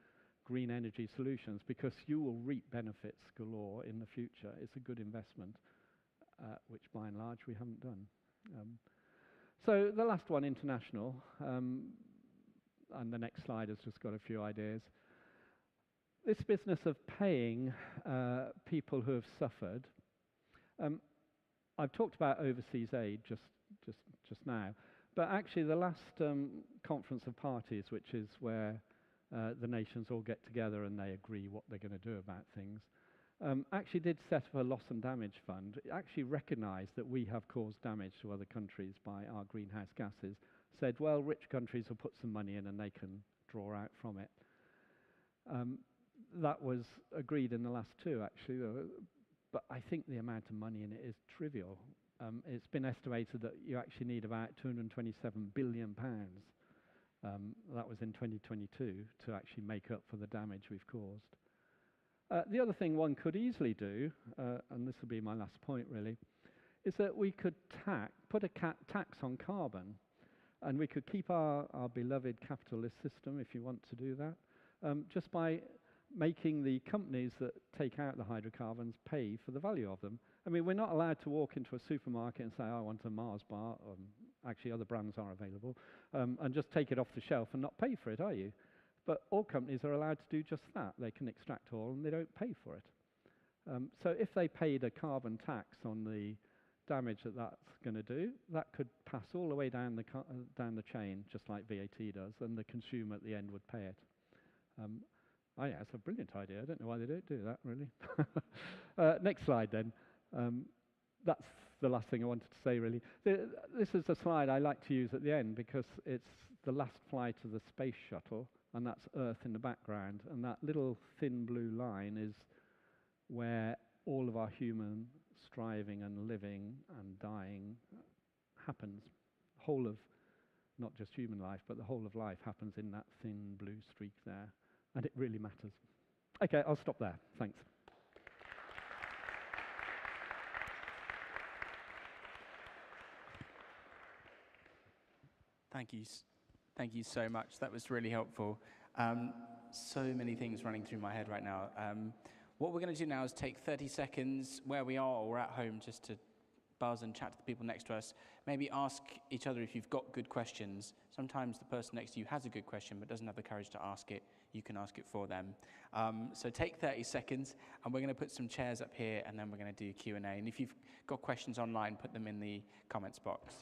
green energy solutions because you will reap benefits galore in the future. It's a good investment, which by and large we haven't done. So the last one, international, and the next slide has just got a few ideas. This business of paying people who have suffered. I've talked about overseas aid just now, but actually the last conference of parties, which is where the nations all get together and they agree what they're going to do about things, actually did set up a loss and damage fund. It actually recognized that we have caused damage to other countries by our greenhouse gases, said, well, rich countries will put some money in and they can draw out from it. That was agreed in the last two, actually, but I think the amount of money in it is trivial. It's been estimated that you actually need about £227 billion. That was in 2022 to actually make up for the damage we've caused. The other thing one could easily do, and this will be my last point really, is that we could put a tax on carbon, and we could keep our beloved capitalist system, if you want to do that, just by making the companies that take out the hydrocarbons pay for the value of them. I mean, we're not allowed to walk into a supermarket and say, I want a Mars bar, actually other brands are available, and just take it off the shelf and not pay for it, are you? But all companies are allowed to do just that. They can extract oil and they don't pay for it. So if they paid a carbon tax on the damage that that's going to do, that could pass all the way down the chain, just like VAT does, and the consumer at the end would pay it. Yeah, it's a brilliant idea. I don't know why they don't do that, really. Next slide, then. That's the last thing I wanted to say, really. This is a slide I like to use at the end because it's the last flight of the space shuttle, and that's Earth in the background. And that little thin blue line is where all of our human striving and living and dying happens. Whole of, not just human life, but the whole of life happens in that thin blue streak there. And it really matters. Okay, I'll stop there. Thanks. Thank you so much. That was really helpful. So many things running through my head right now. What we're going to do now is take 30 seconds where we are or at home just to buzz and chat to the people next to us. Maybe ask each other if you've got good questions. Sometimes the person next to you has a good question but doesn't have the courage to ask it. You can ask it for them. So take 30 seconds, and we're going to put some chairs up here, and then we're going to do Q&A. And if you've got questions online, put them in the comments box.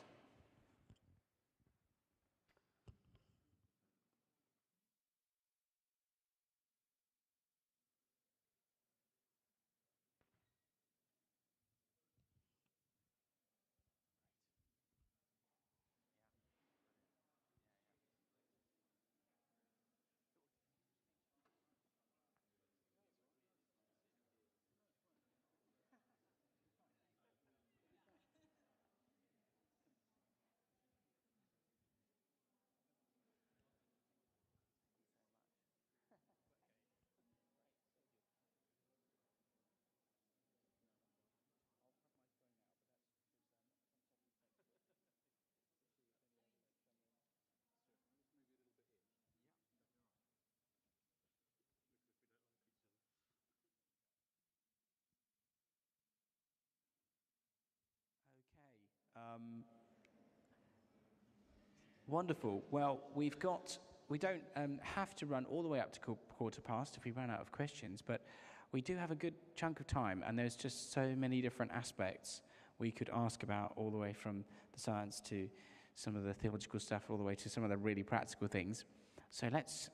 Wonderful. Well, we don't have to run all the way up to 1:15 if we run out of questions, but we do have a good chunk of time, and there's just so many different aspects we could ask about, all the way from the science to some of the theological stuff, all the way to some of the really practical things. So let's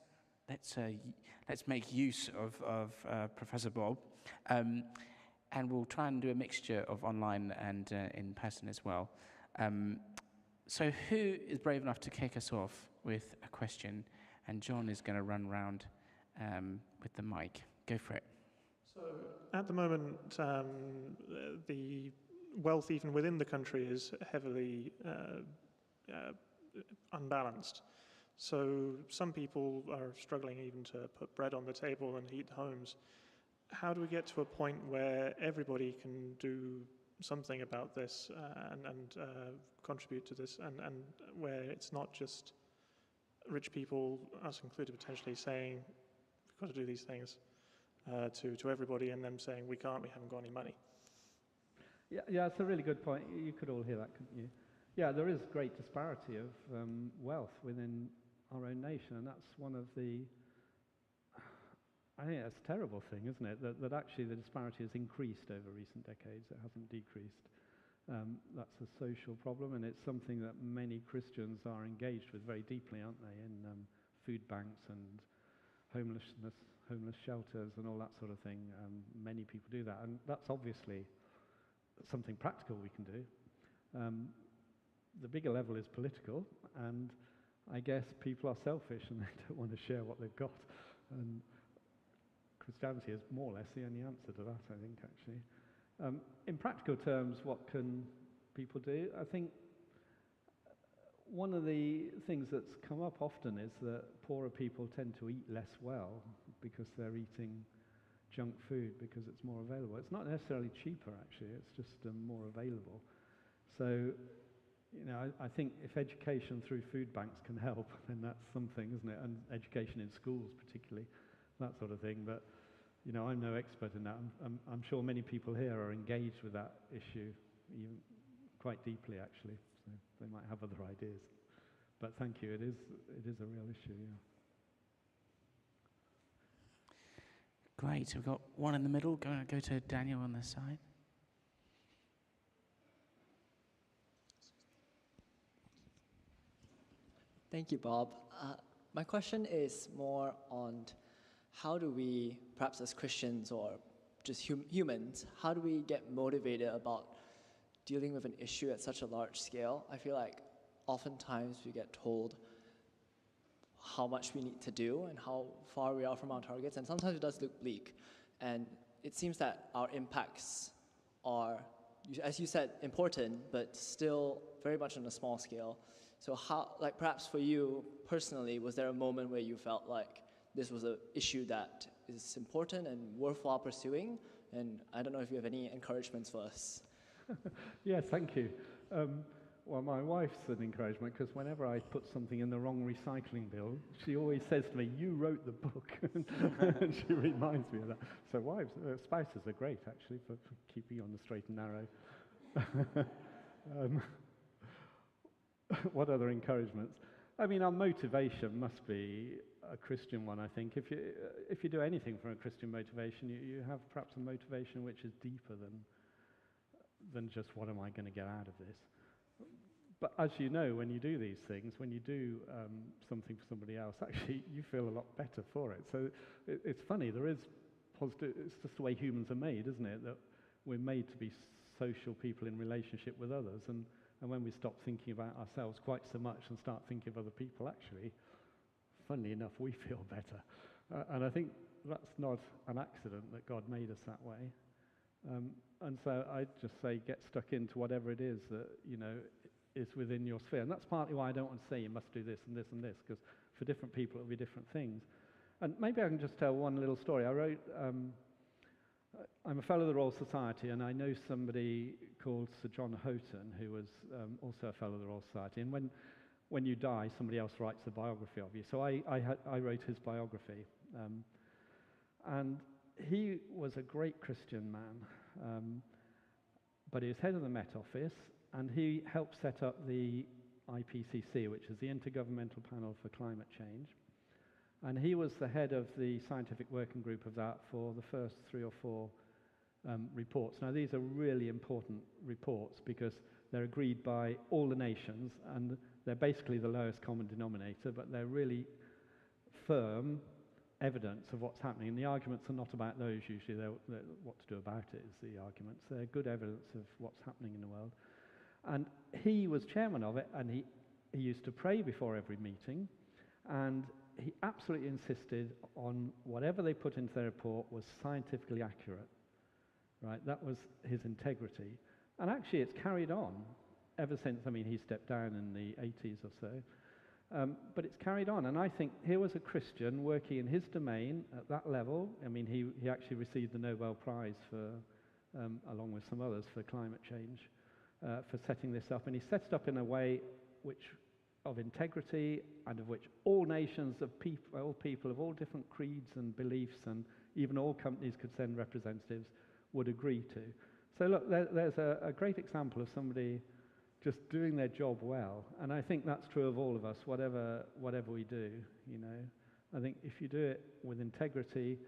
let's make use of Professor Bob, and we'll try and do a mixture of online and in person as well. So who is brave enough to kick us off with a question? And John is going to run round with the mic. Go for it. So at the moment, the wealth even within the country is heavily unbalanced. So some people are struggling even to put bread on the table and heat homes. How do we get to a point where everybody can do something about this and contribute to this, and where it's not just rich people, us included potentially, saying we've got to do these things to everybody, and them saying we can't, we haven't got any money? Yeah, it's a really good point. You could all hear that, couldn't you? Yeah, there is great disparity of wealth within our own nation, and that's one of the, I think that's a terrible thing, isn't it? That actually the disparity has increased over recent decades. It hasn't decreased. That's a social problem, and it's something that many Christians are engaged with very deeply, aren't they? In food banks and homeless shelters and all that sort of thing. Many people do that, and that's obviously something practical we can do. The bigger level is political, and I guess people are selfish and they don't want to share what they've got. And Christianity is more or less the only answer to that, I think, actually. In practical terms, what can people do? I think one of the things that's come up often is that poorer people tend to eat less well because they're eating junk food because it's more available. It's not necessarily cheaper, actually. It's just more available. So, you know, I think if education through food banks can help, then that's something, isn't it? And education in schools, particularly, that sort of thing. But you know, I'm no expert in that. I'm sure many people here are engaged with that issue, even quite deeply, actually. So they might have other ideas. But thank you. It is a real issue. Yeah. Great. We've got one in the middle. Go to Daniel on this side. Thank you, Bob. My question is more on how do we, perhaps as Christians or just humans, how do we get motivated about dealing with an issue at such a large scale? I feel like oftentimes we get told how much we need to do and how far we are from our targets, and sometimes it does look bleak. And it seems that our impacts are, as you said, important, but still very much on a small scale. So how, like perhaps for you personally, was there a moment where you felt like this was an issue that is important and worthwhile pursuing? And I don't know if you have any encouragements for us. Yeah, thank you. Well, my wife's an encouragement, because whenever I put something in the wrong recycling bin, she always says to me, "You wrote the book." And she reminds me of that. So wives, spouses are great, actually, for keeping you on the straight and narrow. What other encouragements? I mean, our motivation must be a Christian one, I think. If you do anything from a Christian motivation, you have perhaps a motivation which is deeper than just what am I going to get out of this. But as you know, when you do these things, when you do something for somebody else, actually you feel a lot better for it. So it's funny, there is positive, it's just the way humans are made, isn't it? That we're made to be social people in relationship with others, and when we stop thinking about ourselves quite so much and start thinking of other people, actually, funnily enough, we feel better. And I think that's not an accident that God made us that way. And so I'd just say get stuck into whatever it is that, you know, is within your sphere. And that's partly why I don't want to say you must do this and this and this, because for different people it'll be different things. And maybe I can just tell one little story. I wrote, I'm a fellow of the Royal Society, and I know somebody called Sir John Houghton, who was also a fellow of the Royal Society. And when you die, somebody else writes a biography of you. So I wrote his biography. And he was a great Christian man, but he was head of the Met Office, and he helped set up the IPCC, which is the Intergovernmental Panel for Climate Change. And he was the head of the scientific working group of that for the first 3 or 4 reports. Now, these are really important reports because they're agreed by all the nations, and they're basically the lowest common denominator, but they're really firm evidence of what's happening. And the arguments are not about those usually. They're what to do about it is the arguments. They're good evidence of what's happening in the world. And he was chairman of it, and he used to pray before every meeting, and he absolutely insisted on whatever they put into their report was scientifically accurate. Right? That was his integrity. And actually it's carried on ever since. I mean, he stepped down in the 80s or so. But it's carried on. And I think here was a Christian working in his domain at that level. I mean, he actually received the Nobel Prize for, along with some others, for climate change, for setting this up. And he set it up in a way of integrity, and of which all nations of people, all people of all different creeds and beliefs, and even all companies could send representatives, would agree to. So look, there's a great example of somebody just doing their job well, and I think that's true of all of us, whatever we do, you know. I think if you do it with integrity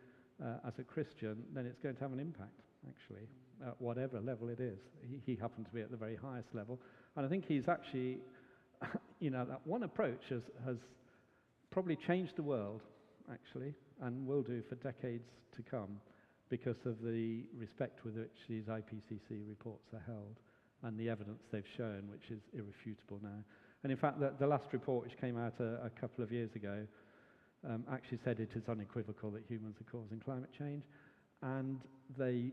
as a Christian, then it's going to have an impact, actually, at whatever level it is. He happened to be at the very highest level, and I think he's actually, you know, that one approach has probably changed the world, actually, and will do for decades to come, because of the respect with which these IPCC reports are held and the evidence they've shown, which is irrefutable now. And in fact, the last report, which came out a couple of years ago, actually said it is unequivocal that humans are causing climate change, and they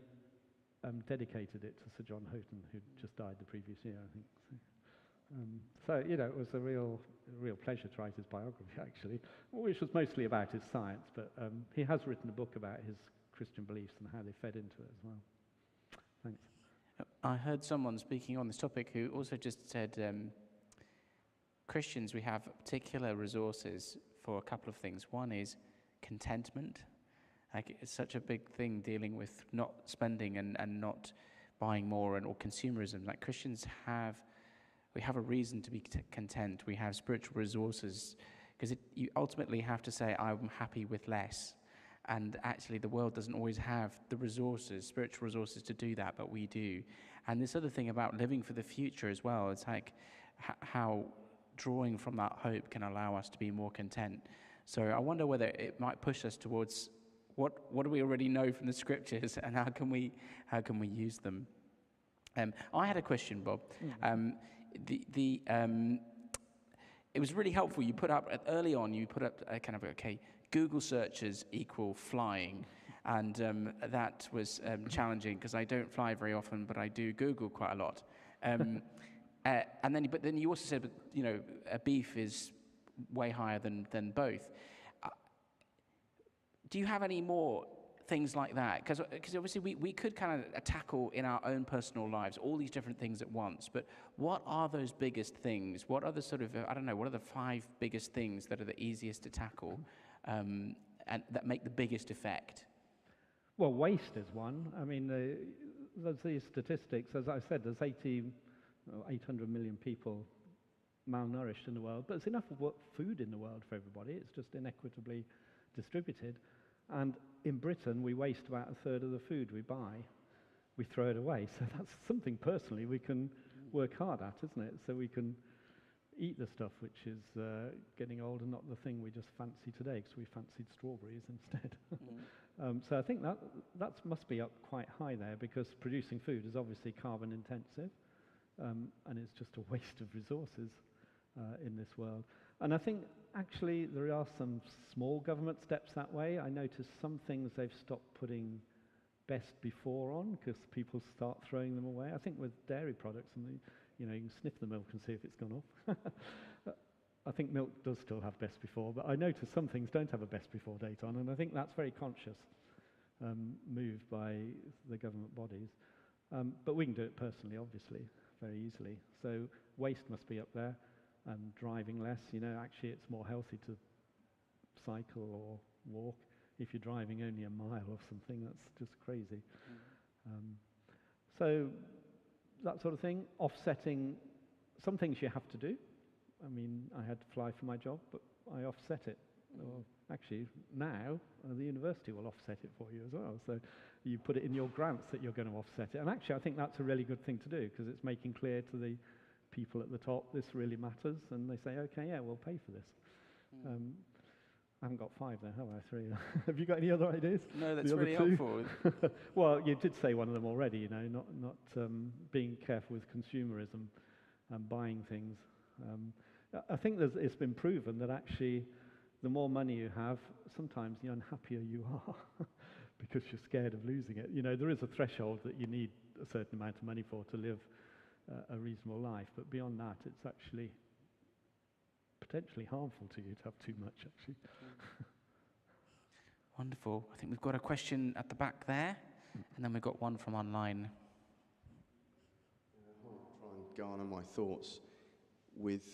dedicated it to Sir John Houghton, who just died the previous year, I think. So, you know, it was a real pleasure to write his biography, actually, which was mostly about his science, but he has written a book about his Christian beliefs and how they fed into it as well. Thanks. I heard someone speaking on this topic who also just said, Christians, we have particular resources for a couple of things. One is contentment. Like, it's such a big thing dealing with not spending and not buying more or consumerism. Like, Christians we have a reason to be content. We have spiritual resources, because you ultimately have to say, I'm happy with less. And actually, the world doesn't always have the resources, spiritual resources, to do that, but we do. And this other thing about living for the future as well, it's like how drawing from that hope can allow us to be more content. So I wonder whether it might push us towards what do we already know from the scriptures, and how can we use them? I had a question, Bob. It was really helpful. You put up early on. You put up a kind of Google searches equal flying, and that was challenging because I don't fly very often, but I do Google quite a lot. And then you also said, you know, a beef is way higher than both. Do you have any more things like that? Because obviously we could kind of tackle in our own personal lives all these different things at once, but what are those biggest things? What are the sort of, what are the 5 biggest things that are the easiest to tackle and that make the biggest effect? Well, waste is one. I mean, there's these statistics. As I said, there's 800 million people malnourished in the world, but there's enough food in the world for everybody. It's just inequitably distributed. And in Britain, we waste about a third of the food we buy. We throw it away. So that's something personally we can work hard at, isn't it? So we can eat the stuff which is getting old and not the thing we just fancy today, because we fancied strawberries instead. So I think that must be up quite high there, because producing food is obviously carbon intensive, and it's just a waste of resources in this world. And I think actually there are some small government steps that way. I noticed some things they've stopped putting best before on, because people start throwing them away. I think with dairy products, and you can sniff the milk and see if it's gone off. I think milk does still have best before, but I noticed some things don't have a best before date on, and I think that's very conscious move by the government bodies. But we can do it personally, obviously, very easily. So waste must be up there, and driving less. Actually it's more healthy to cycle or walk. If you're driving only a mile or something, that's just crazy. So that sort of thing, offsetting some things you have to do. I mean, I had to fly for my job, but I offset it. Or actually, now the university will offset it for you as well. So you put it in your grants that you're going to offset it. And actually, I think that's a really good thing to do, because it's making clear to the people at the top this really matters, and they say, okay, yeah, we'll pay for this. I haven't got 5 there, have I? 3. Have you got any other ideas? No, that's The other really 2? helpful. Well, you did say one of them already, you know, not being careful with consumerism and buying things. I think it's been proven that actually the more money you have, sometimes the unhappier you are because you're scared of losing it. You know, there is a threshold that you need a certain amount of money for to live a reasonable life, but beyond that, it's actually potentially harmful to you to have too much, actually. Wonderful. I think we've got a question at the back there, and then we've got one from online. I'll try and garner my thoughts. With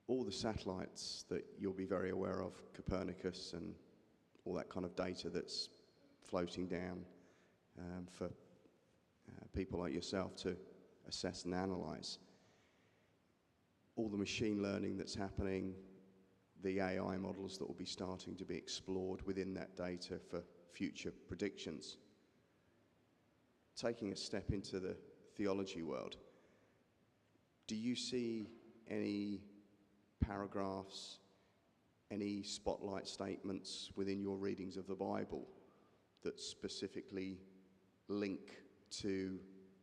all the satellites that you'll be very aware of, Copernicus and all that kind of data that's floating down for people like yourself to assess and analyze, all the machine learning that's happening, the AI models that will be starting to be explored within that data for future predictions. Taking a step into the theology world, do you see any paragraphs, any spotlight statements within your readings of the Bible that specifically link to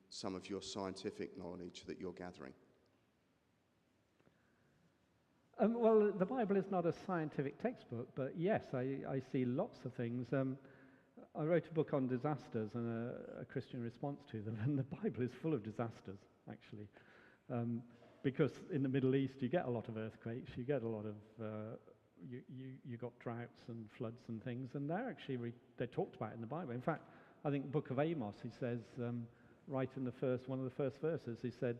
some of your scientific knowledge that you're gathering? Well, the Bible is not a scientific textbook, but yes, I see lots of things. I wrote a book on disasters and a Christian response to them, and the Bible is full of disasters, actually. Because in the Middle East, you get a lot of earthquakes, you get a lot of, you got droughts and floods and things, and they're talked about in the Bible. In fact, I think the book of Amos, he says, right in one of the first verses, he said,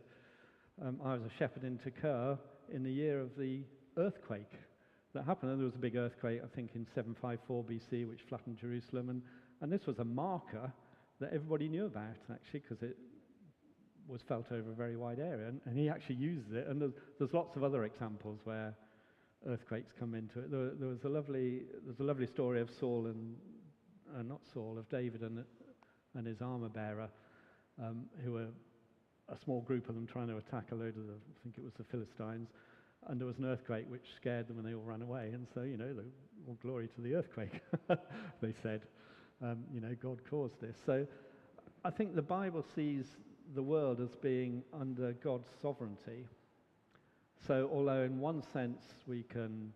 I was a shepherd in Tekoa in the year of the earthquake that happened. And there was a big earthquake, I think, in 754 BC, which flattened Jerusalem. And this was a marker that everybody knew about, actually, because it was felt over a very wide area. And he actually uses it. And there's lots of other examples where earthquakes come into it. There's a lovely story of Saul and, not Saul, of David and his armor bearer, who were a small group of them trying to attack a load of I think it was the Philistines, and there was an earthquake which scared them and they all ran away, and so, you know, all glory to the earthquake, they said. You know, God caused this. So I think the Bible sees the world as being under God's sovereignty. So although in one sense we can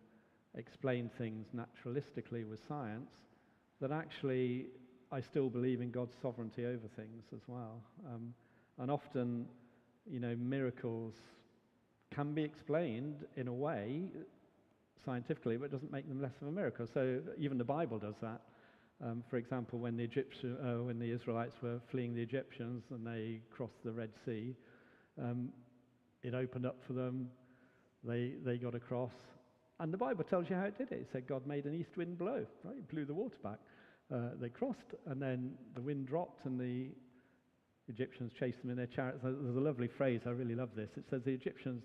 explain things naturalistically with science, that actually I still believe in God's sovereignty over things as well. And often, you know, miracles can be explained in a way scientifically, but it doesn't make them less of a miracle. So even the Bible does that. For example, when the Israelites were fleeing the Egyptians and they crossed the Red Sea, it opened up for them. They got across, and the Bible tells you how it did it. It said God made an east wind blow, right? It blew the water back. They crossed, and then the wind dropped, and the Egyptians chased them in their chariots. There's a lovely phrase, I really love this. It says the Egyptians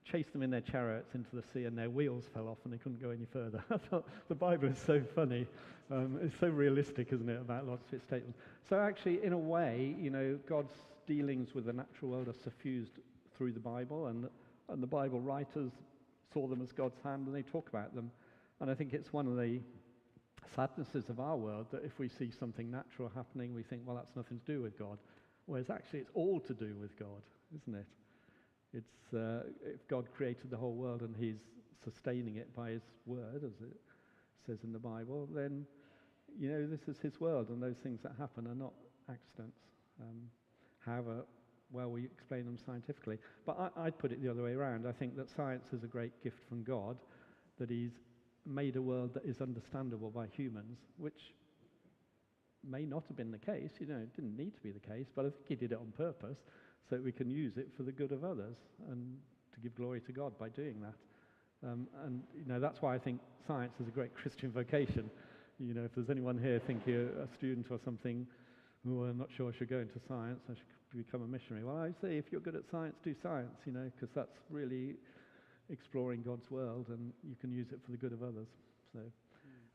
chased them in their chariots into the sea and their wheels fell off and they couldn't go any further. I thought the Bible is so funny. It's so realistic, isn't it, about lots of its statements. So actually, in a way, you know, God's dealings with the natural world are suffused through the Bible, and the Bible writers saw them as God's hand and they talk about them. And I think it's one of the sadnesses of our world that if we see something natural happening, we think, well, that's nothing to do with God. Whereas actually it's all to do with God, isn't it? It's if God created the whole world and he's sustaining it by his word, as it says in the Bible, then, you know, this is his world, and those things that happen are not accidents. However well we explain them scientifically. But I'd put it the other way around. I think that science is a great gift from God, that he's made a world that is understandable by humans, which may not have been the case, you know, it didn't need to be the case, but I think he did it on purpose so that we can use it for the good of others and to give glory to God by doing that. And, you know, that's why I think science is a great Christian vocation. You know, if there's anyone here thinking a student or something, oh, I'm not sure I should go into science, I should become a missionary. Well, I say if you're good at science, do science, you know, because that's really exploring God's world and you can use it for the good of others. So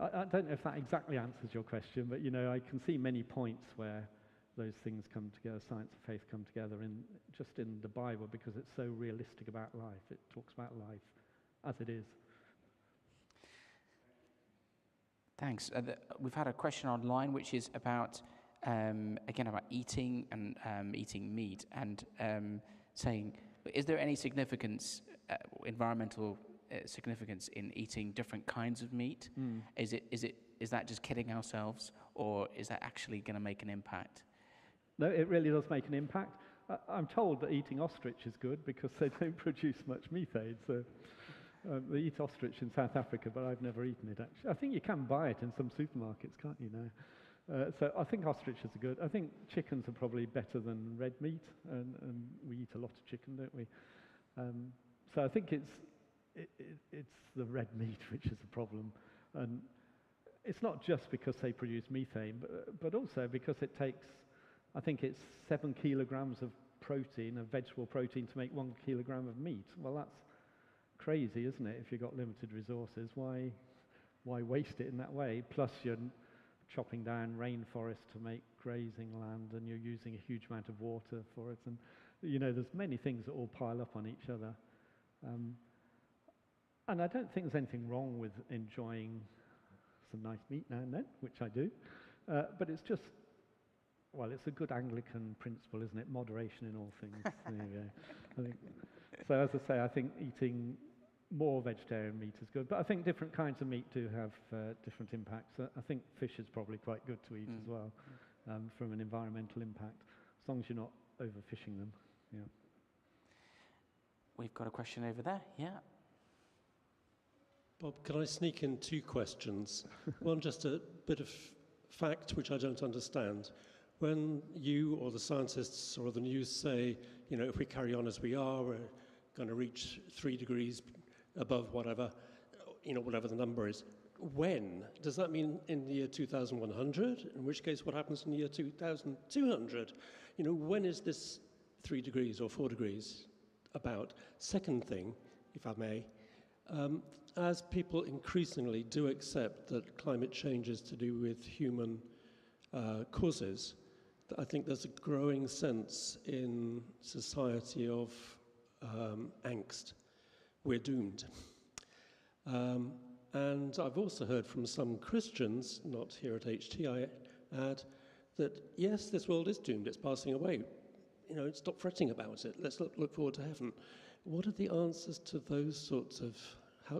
I don't know if that exactly answers your question, but, you know, I can see many points where those things come together, science and faith come together just in the Bible, because it's so realistic about life. It talks about life as it is. Thanks. We've had a question online which is about, again, about eating and eating meat, and saying, is there any significance, environmental significance in eating different kinds of meat? Is that just kidding ourselves, or is that actually going to make an impact? No, it really does make an impact. I'm told that eating ostrich is good because they don't produce much methane. So they eat ostrich in South Africa, but I've never eaten it, actually. I think you can buy it in some supermarkets, can't you now? So I think ostriches are good. I think chickens are probably better than red meat, and we eat a lot of chicken, don't we? So I think it's the red meat which is the problem. And it's not just because they produce methane, but also because it takes, I think it's 7 kilograms of protein, of vegetable protein, to make 1 kilogram of meat. Well, that's crazy, isn't it? If you've got limited resources, why waste it in that way? Plus, you're chopping down rainforest to make grazing land, and you're using a huge amount of water for it. And there's many things that all pile up on each other. And I don't think there's anything wrong with enjoying some nice meat now and then, which I do. But it's just, well, it's a good Anglican principle, isn't it? Moderation in all things. There you go. I think, so as I say, I think eating more vegetarian meat is good. But I think different kinds of meat do have different impacts. I think fish is probably quite good to eat as well, from an environmental impact, as long as you're not overfishing them. Yeah. We've got a question over there. Yeah. Bob, can I sneak in 2 questions? One, just a bit of fact which I don't understand. When you or the scientists or the news say, if we carry on as we are, we're going to reach 3 degrees above whatever, whatever the number is. When? Does that mean in the year 2100? In which case, what happens in the year 2200? When is this 3 degrees or 4 degrees about? Second thing, if I may, as people increasingly do accept that climate change is to do with human causes, I think there's a growing sense in society of angst. We're doomed. And I've also heard from some Christians, not here at HT, I add, that yes, this world is doomed, it's passing away. Stop fretting about it. Let's look forward to heaven. What are the answers to those sorts of,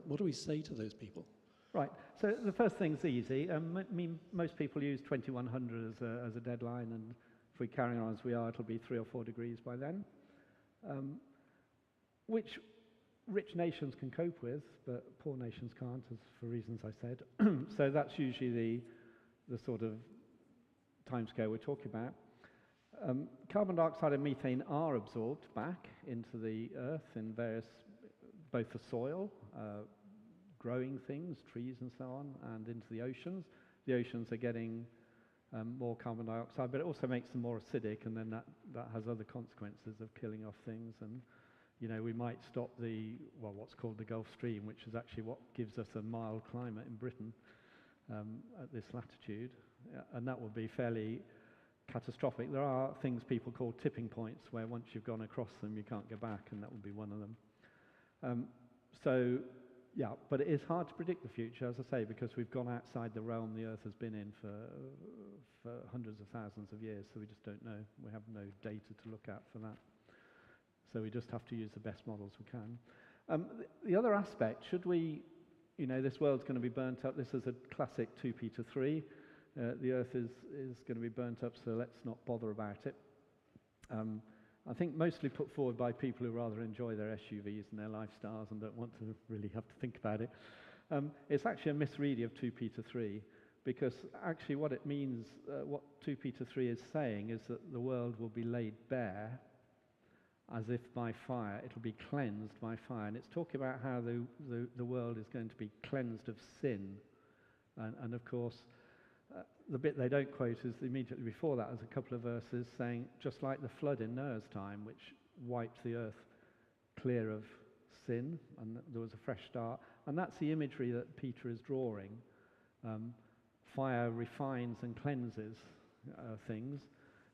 what do we say to those people? Right. So the first thing's easy. Most people use 2100 as a deadline, and if we carry on as we are, it'll be 3 or 4 degrees by then, which rich nations can cope with, but poor nations can't, as for reasons I said. So that's usually the sort of timescale we're talking about. Carbon dioxide and methane are absorbed back into the earth in various, both the soil, growing things, trees and so on, and into the oceans. The oceans are getting more carbon dioxide, but it also makes them more acidic, and then that has other consequences of killing off things. And we might stop what's called the Gulf Stream, which is actually what gives us a mild climate in Britain at this latitude, and that would be fairly catastrophic. There are things people call tipping points, where once you've gone across them, you can't go back, and that would be one of them. Yeah, but it is hard to predict the future, as I say, because we've gone outside the realm the Earth has been in for hundreds of thousands of years, so we just don't know. We have no data to look at for that. So we just have to use the best models we can. The other aspect, should we, this world's going to be burnt up. This is a classic 2 Peter 3. The Earth is going to be burnt up, so let's not bother about it. I think mostly put forward by people who rather enjoy their SUVs and their lifestyles and don't want to really have to think about it. It's actually a misreading of 2 Peter 3, because actually what it means, what 2 Peter 3 is saying, is that the world will be laid bare as if by fire. It'll be cleansed by fire. And it's talking about how the world is going to be cleansed of sin. And of course, the bit they don't quote is immediately before that, there's a couple of verses saying, just like the flood in Noah's time, which wiped the earth clear of sin, and there was a fresh start. And that's the imagery that Peter is drawing. Fire refines and cleanses things.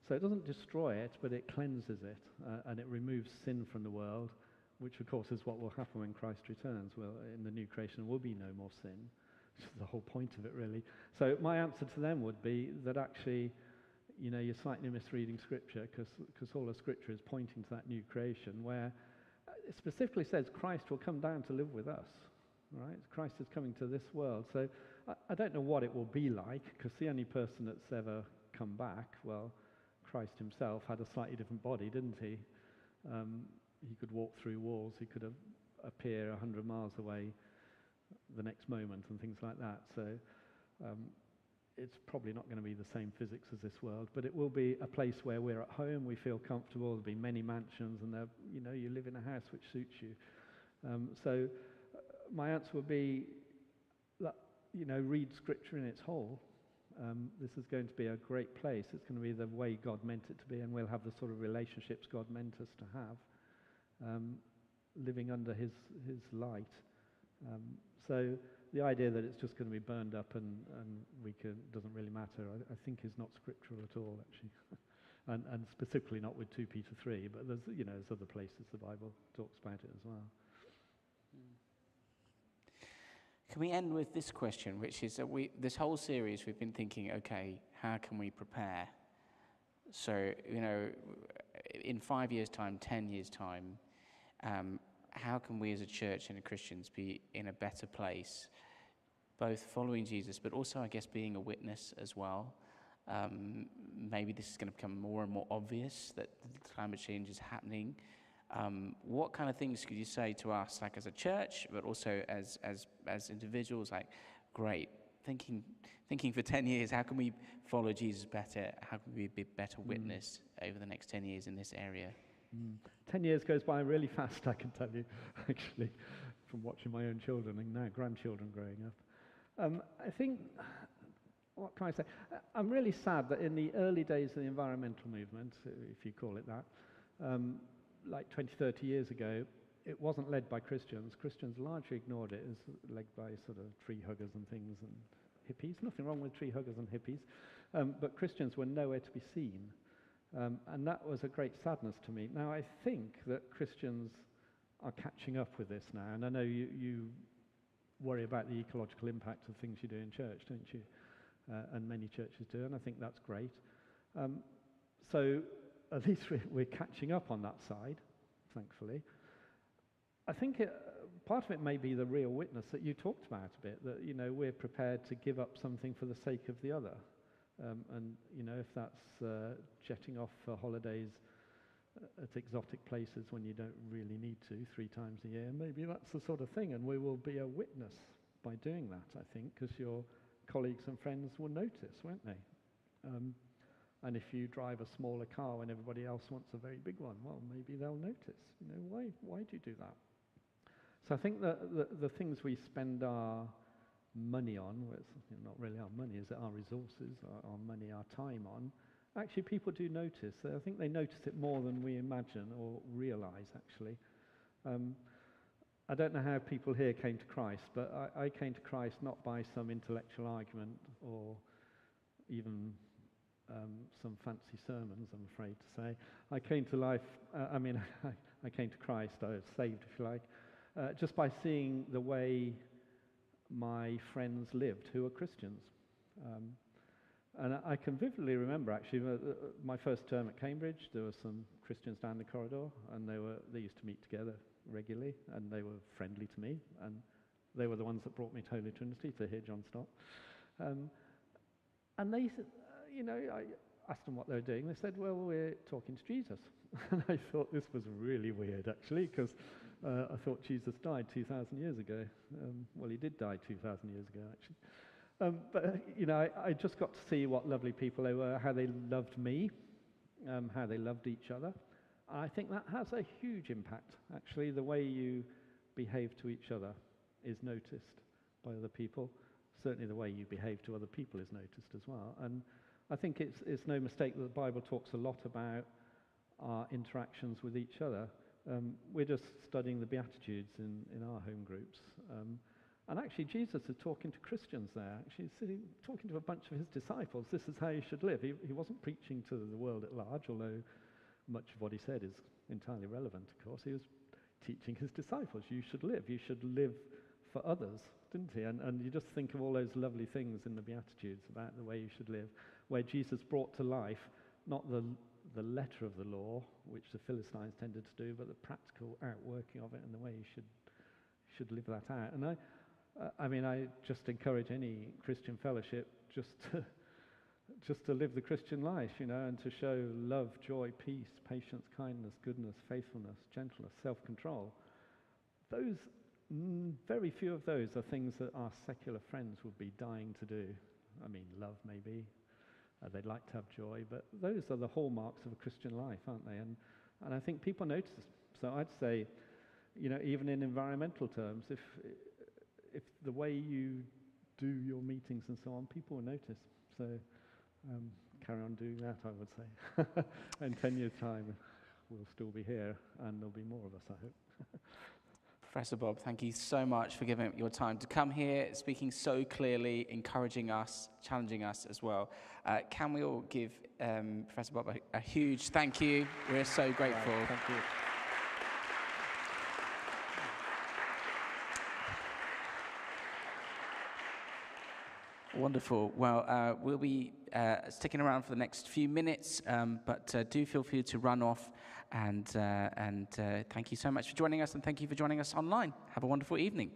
So it doesn't destroy it, but it cleanses it, and it removes sin from the world, which of course is what will happen when Christ returns. Well, in the new creation there will be no more sin. which is the whole point of it, really. So my answer to them would be that actually, you're slightly misreading Scripture, because all of Scripture is pointing to that new creation, where it specifically says Christ will come down to live with us, right? Christ is coming to this world. So I don't know what it will be like, because the only person that's ever come back, well, Christ himself had a slightly different body, didn't he? He could walk through walls. He could appear 100 miles away the next moment and things like that. So it's probably not going to be the same physics as this world, but it will be a place where we're at home, we feel comfortable. There'll be many mansions, and you live in a house which suits you. So my answer would be, read Scripture in its whole. This is going to be a great place. It's going to be the way God meant it to be, and we'll have the sort of relationships God meant us to have, living under His light. So the idea that it's just going to be burned up and doesn't really matter, I think is not scriptural at all, actually, and specifically not with 2 Peter 3. But there's other places the Bible talks about it as well. Can we end with this question, which is that this whole series we've been thinking, okay, how can we prepare? So, in 5 years' time, 10 years' time, how can we as a church and Christians be in a better place, both following Jesus, but also, I guess, being a witness as well? Maybe this is going to become more and more obvious that climate change is happening. What kind of things could you say to us, like as a church, but also as individuals? Like, great, thinking for 10 years, how can we follow Jesus better? How can we be a better witness over the next 10 years in this area? 10 years goes by really fast, I can tell you, actually, from watching my own children and now grandchildren growing up. I think, what can I say? I'm really sad that in the early days of the environmental movement, if you call it that, like 20, 30 years ago, it wasn't led by Christians. Christians largely ignored it. It was led by sort of tree huggers and things and hippies. Nothing wrong with tree huggers and hippies, but Christians were nowhere to be seen. And that was a great sadness to me. Now, I think that Christians are catching up with this now, and I know you worry about the ecological impact of things you do in church, don't you? And many churches do, and I think that's great. So at least we're catching up on that side, thankfully. I think part of it may be the real witness that you talked about a bit, that, we're prepared to give up something for the sake of the other. And, if that's jetting off for holidays at exotic places when you don't really need to 3 times a year, maybe that's the sort of thing, and we will be a witness by doing that, I think, because your colleagues and friends will notice, won't they? And if you drive a smaller car when everybody else wants a very big one, well, maybe they'll notice. Why do you do that? So I think that the things we spend our money on, well, it's not really our money, is it our resources, our money, our time on, actually people do notice. I think they notice it more than we imagine or realize, actually. I don't know how people here came to Christ, but I came to Christ not by some intellectual argument or even some fancy sermons, I'm afraid to say. I came to life, I came to Christ, I was saved, if you like, just by seeing the way my friends lived who were Christians. And I can vividly remember, actually, my first term at Cambridge, there were some Christians down the corridor, and they used to meet together regularly, and they were friendly to me, and they were the ones that brought me to Holy Trinity to hear John Stott. And they said, I asked them what they were doing. They said, well, we're talking to Jesus. And I thought this was really weird, actually, because I thought Jesus died 2,000 years ago. Well, he did die 2,000 years ago, actually. But, I just got to see what lovely people they were, how they loved me, how they loved each other. I think that has a huge impact, actually. The way you behave to each other is noticed by other people. Certainly the way you behave to other people is noticed as well. And I think it's no mistake that the Bible talks a lot about our interactions with each other. We're just studying the Beatitudes in our home groups. And actually Jesus is talking to Christians there. Actually he's talking to a bunch of his disciples. This is how you should live. He wasn't preaching to the world at large, although much of what he said is entirely relevant, of course. He was teaching his disciples, you should live for others, didn't he? And you just think of all those lovely things in the Beatitudes about the way you should live, where Jesus brought to life not the letter of the law, which the Philistines tended to do, but the practical outworking of it and the way you should live that out. And I just encourage any Christian fellowship just to live the Christian life, and to show love, joy, peace, patience, kindness, goodness, faithfulness, gentleness, self-control. Those, very few of those are things that our secular friends would be dying to do. I mean, love maybe, they'd like to have joy, but those are the hallmarks of a Christian life, aren't they? And I think people notice. So I'd say, even in environmental terms, if the way you do your meetings and so on, people will notice. So carry on doing that, I would say. In 10 years' time, we'll still be here, and there'll be more of us, I hope. Professor Bob, thank you so much for giving up your time to come here, speaking so clearly, encouraging us, challenging us as well. Can we all give Professor Bob a huge thank you? We're so grateful. Right, thank you. Wonderful. Well, we'll be sticking around for the next few minutes, but do feel free to run off. And thank you so much for joining us, and thank you for joining us online. Have a wonderful evening.